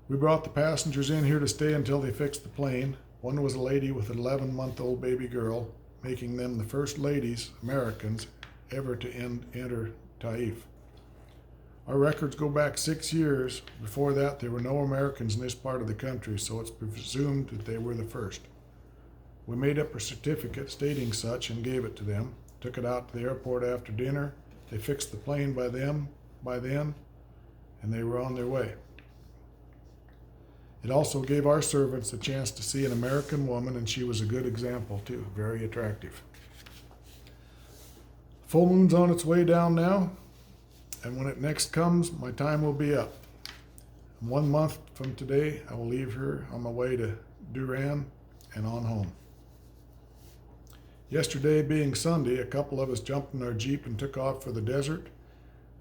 We brought the passengers in here to stay until they fixed the plane. One was a lady with an 11-month-old baby girl, making them the first ladies, Americans, ever to enter Taif. Our records go back 6 years. Before that, there were no Americans in this part of the country, so it's presumed that they were the first. We made up a certificate stating such and gave it to them. Took it out to the airport after dinner. They fixed the plane by then, and they were on their way. It also gave our servants a chance to see an American woman, and she was a good example too, very attractive. Full moon's on its way down now, and when it next comes, my time will be up. 1 month from today, I will leave here on my way to Duran and on home. Yesterday being Sunday, a couple of us jumped in our Jeep and took off for the desert.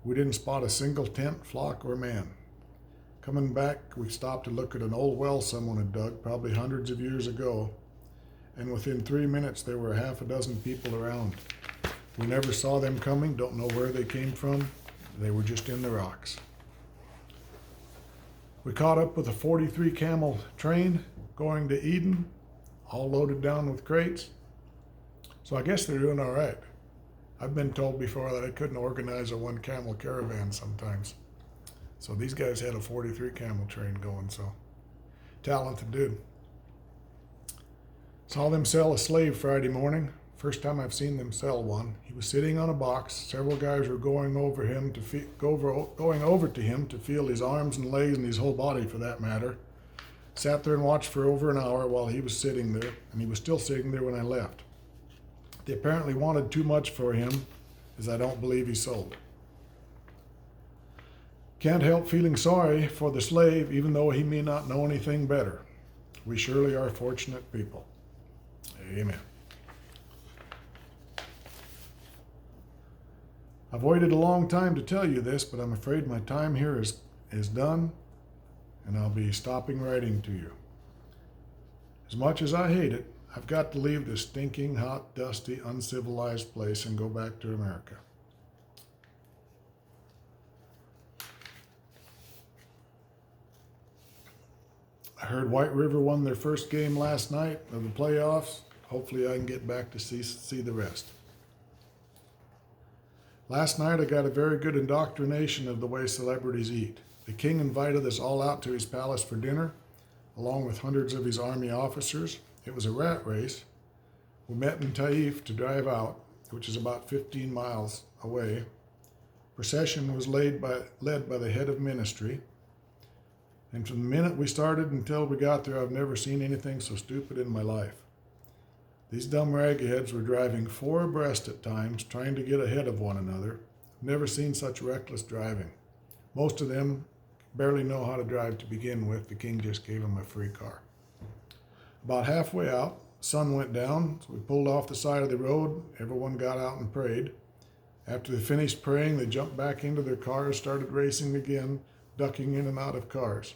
We didn't spot a single tent, flock, or man. Coming back, we stopped to look at an old well someone had dug, probably hundreds of years ago, and within 3 minutes there were half a dozen people around. We never saw them coming, don't know where they came from. They were just in the rocks. We caught up with a 43 camel train going to Eden, all loaded down with crates. So I guess they're doing all right. I've been told before that I couldn't organize a 1 camel caravan sometimes. So these guys had a 43 camel train going, so talented dude. Saw them sell a slave Friday morning. First time I've seen them sell one. He was sitting on a box. Several guys were going over to him to feel his arms and legs and his whole body for that matter. Sat there and watched for over an hour while he was sitting there, and he was still sitting there when I left. They apparently wanted too much for him, as I don't believe he sold. Can't help feeling sorry for the slave, even though he may not know anything better. We surely are fortunate people. Amen. I've waited a long time to tell you this, but I'm afraid my time here is done, and I'll be stopping writing to you. As much as I hate it, I've got to leave this stinking, hot, dusty, uncivilized place and go back to America. I heard White River won their first game last night of the playoffs. Hopefully I can get back to see the rest. Last night I got a very good indoctrination of the way celebrities eat. The king invited us all out to his palace for dinner, along with hundreds of his army officers. It was a rat race. We met in Taif to drive out, which is about 15 miles away. Procession was led by the head of ministry. And from the minute we started until we got there, I've never seen anything so stupid in my life. These dumb ragheads were driving 4 abreast at times, trying to get ahead of one another. I've never seen such reckless driving. Most of them barely know how to drive to begin with. The king just gave them a free car. About halfway out, the sun went down, so we pulled off the side of the road. Everyone got out and prayed. After they finished praying, they jumped back into their cars, started racing again, ducking in and out of cars.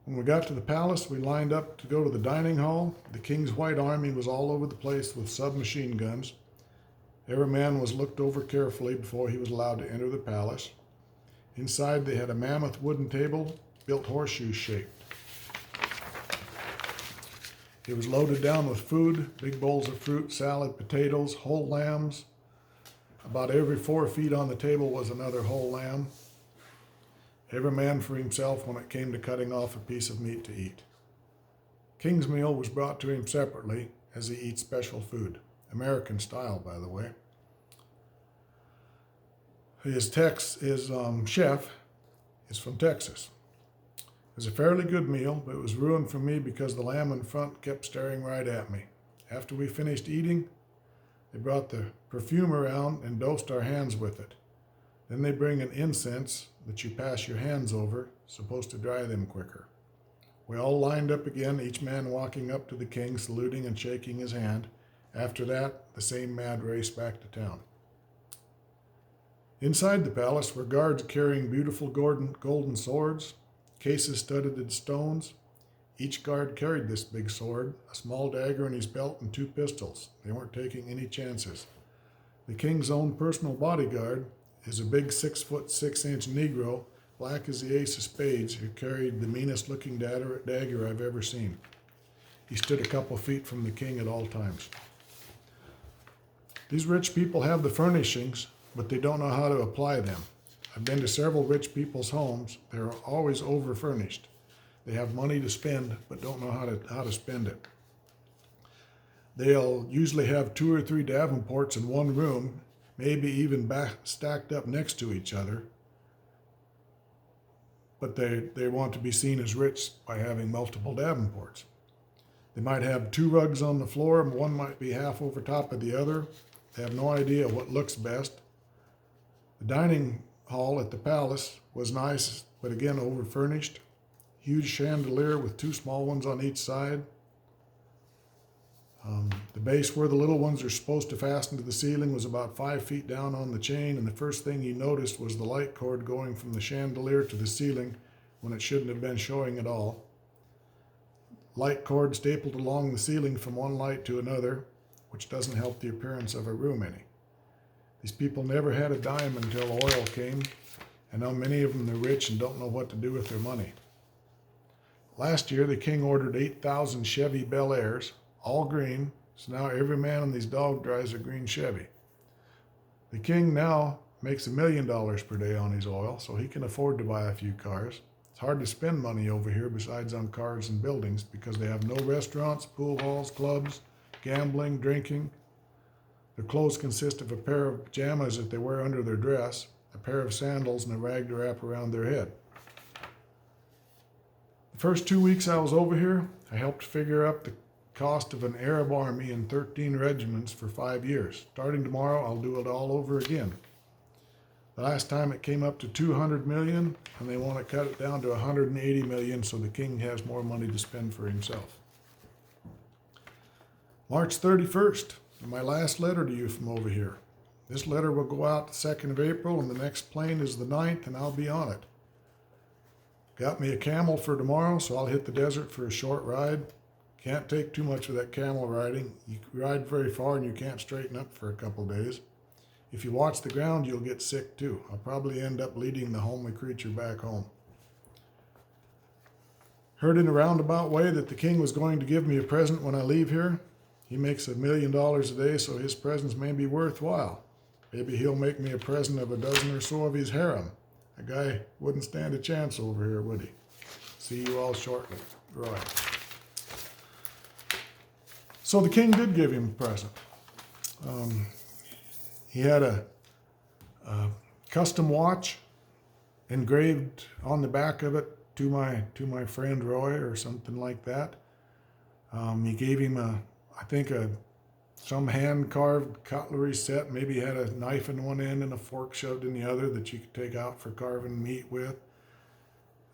When we got to the palace, we lined up to go to the dining hall. The king's white army was all over the place with submachine guns. Every man was looked over carefully before he was allowed to enter the palace. Inside, they had a mammoth wooden table built horseshoe-shaped. It was loaded down with food, big bowls of fruit, salad, potatoes, whole lambs. About every 4 feet on the table was another whole lamb. Every man for himself when it came to cutting off a piece of meat to eat. King's meal was brought to him separately as he eats special food. American style, by the way. His chef is from Texas. It was a fairly good meal, but it was ruined for me because the lamb in front kept staring right at me. After we finished eating, they brought the perfume around and dosed our hands with it. Then they bring an incense that you pass your hands over, supposed to dry them quicker. We all lined up again, each man walking up to the king, saluting and shaking his hand. After that, the same mad race back to town. Inside the palace were guards carrying beautiful golden swords, cases studded in stones. Each guard carried this big sword, a small dagger in his belt, and 2 pistols. They weren't taking any chances. The king's own personal bodyguard is a big 6'6" Negro, black as the ace of spades, who carried the meanest looking dagger I've ever seen. He stood a couple feet from the king at all times. These rich people have the furnishings, but they don't know how to apply them. I've been to several rich people's homes. They're always over-furnished. They have money to spend, but don't know how to spend it. They'll usually have 2 or 3 Davenports in one room, maybe even stacked up next to each other, but they want to be seen as rich by having multiple Davenports. They might have 2 rugs on the floor, and one might be half over top of the other. They have no idea what looks best. The dining hall at the palace was nice, but again over-furnished. Huge chandelier with 2 small ones on each side. The base where the little ones are supposed to fasten to the ceiling was about 5 feet down on the chain, and the first thing he noticed was the light cord going from the chandelier to the ceiling when it shouldn't have been showing at all. Light cord stapled along the ceiling from one light to another, which doesn't help the appearance of a room any. These people never had a dime until oil came, and now many of them are rich and don't know what to do with their money. Last year, the king ordered 8,000 Chevy Bel Airs, all green, so now every man in these dog drives a green Chevy. The king now makes $1 million per day on his oil, so he can afford to buy a few cars. It's hard to spend money over here besides on cars and buildings because they have no restaurants, pool halls, clubs, gambling, drinking. Their clothes consist of a pair of pajamas that they wear under their dress, a pair of sandals, and a rag to wrap around their head. The first 2 weeks I was over here, I helped figure up the cost of an Arab army in 13 regiments for 5 years. Starting tomorrow, I'll do it all over again. The last time it came up to 200 million, and they want to cut it down to 180 million so the king has more money to spend for himself. March 31st, my last letter to you from over here. This letter will go out the 2nd of April, and the next plane is the 9th, and I'll be on it. Got me a camel for tomorrow, so I'll hit the desert for a short ride. Can't take too much of that camel riding. You ride very far and you can't straighten up for a couple days. If you watch the ground, you'll get sick too. I'll probably end up leading the homely creature back home. Heard in a roundabout way that the king was going to give me a present when I leave here. He makes $1 million a day, so his presents may be worthwhile. Maybe he'll make me a present of a dozen or so of his harem. A guy wouldn't stand a chance over here, would he? See you all shortly. Roy. So the king did give him a present. He had a custom watch engraved on the back of it to my friend Roy or something like that. He gave him some hand-carved cutlery set. Maybe had a knife in one end and a fork shoved in the other that you could take out for carving meat with.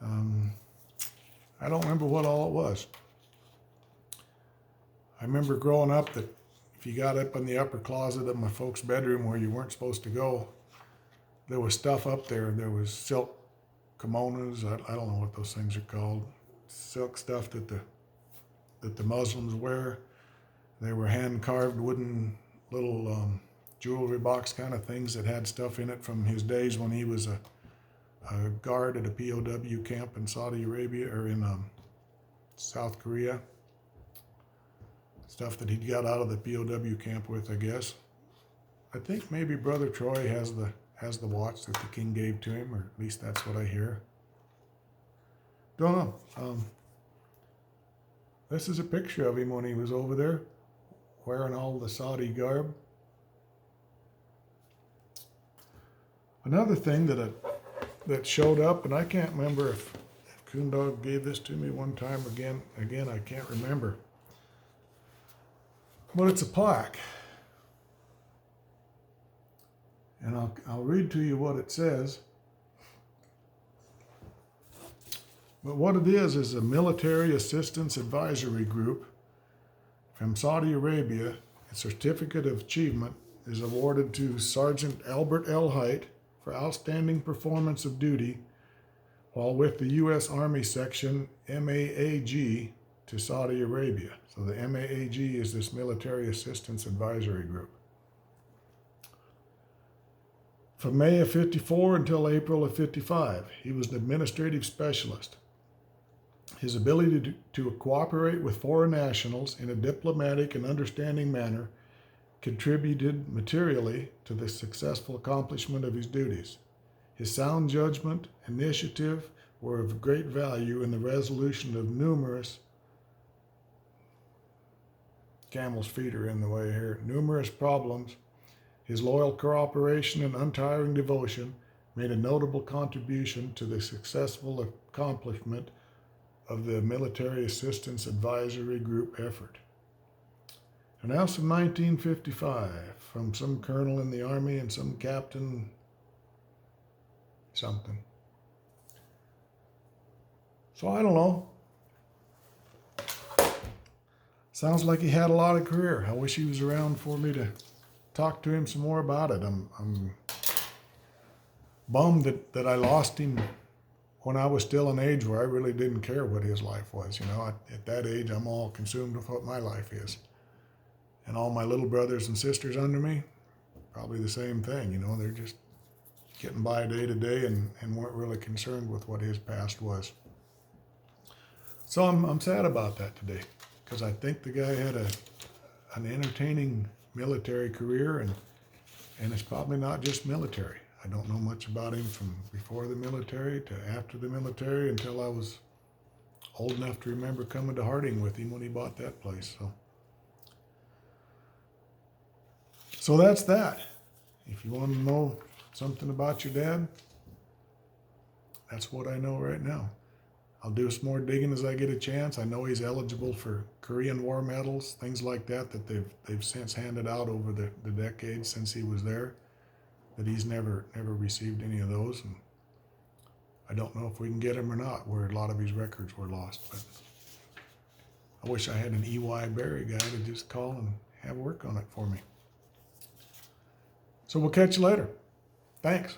I don't remember what all it was. I remember growing up that if you got up in the upper closet of my folks' bedroom where you weren't supposed to go, there was stuff up there. There was silk kimonos. I don't know what those things are called. Silk stuff that the Muslims wear. They were hand-carved wooden little jewelry box kind of things that had stuff in it from his days when he was a guard at a POW camp in Saudi Arabia or in South Korea. Stuff that he'd got out of the POW camp with, I guess. I think maybe Brother Troy has the watch that the king gave to him, or at least that's what I hear. Don't know. This is a picture of him when he was over there, wearing all the Saudi garb. Another thing that showed up, and I can't remember if Coondog gave this to me one time again, I can't remember. But it's a plaque. And I'll read to you what it says. But what it is a military assistance advisory group from Saudi Arabia. A certificate of achievement is awarded to Sergeant Albert L. Hight for outstanding performance of duty while with the U.S. Army Section MAAG to Saudi Arabia. So the MAAG is this Military Assistance Advisory Group. From May of 54 until April of 55, he was an administrative specialist. His ability to cooperate with foreign nationals in a diplomatic and understanding manner contributed materially to the successful accomplishment of his duties. His sound judgment, initiative were of great value in the resolution of numerous camel's feet are in the way here. Numerous problems. His loyal cooperation and untiring devotion made a notable contribution to the successful accomplishment of the Military Assistance Advisory Group effort. Announced in 1955 from some colonel in the Army and some captain something. So I don't know. Sounds like he had a lot of career. I wish he was around for me to talk to him some more about it. I'm bummed that I lost him when I was still an age where I really didn't care what his life was. You know, at that age, I'm all consumed with what my life is. And all my little brothers and sisters under me, probably the same thing. You know, they're just getting by day to day and weren't really concerned with what his past was. So I'm sad about that today, because I think the guy had an entertaining military career, and it's probably not just military. I don't know much about him from before the military to after the military until I was old enough to remember coming to Harding with him when he bought that place. So that's that. If you want to know something about your dad, that's what I know right now. I'll do some more digging as I get a chance. I know he's eligible for Korean War medals, things like that they've since handed out over the decades since he was there. that he's never received any of those, and I don't know if we can get him or not, where a lot of his records were lost. But I wish I had an EY Berry guy to just call and have work on it for me. So we'll catch you later. Thanks.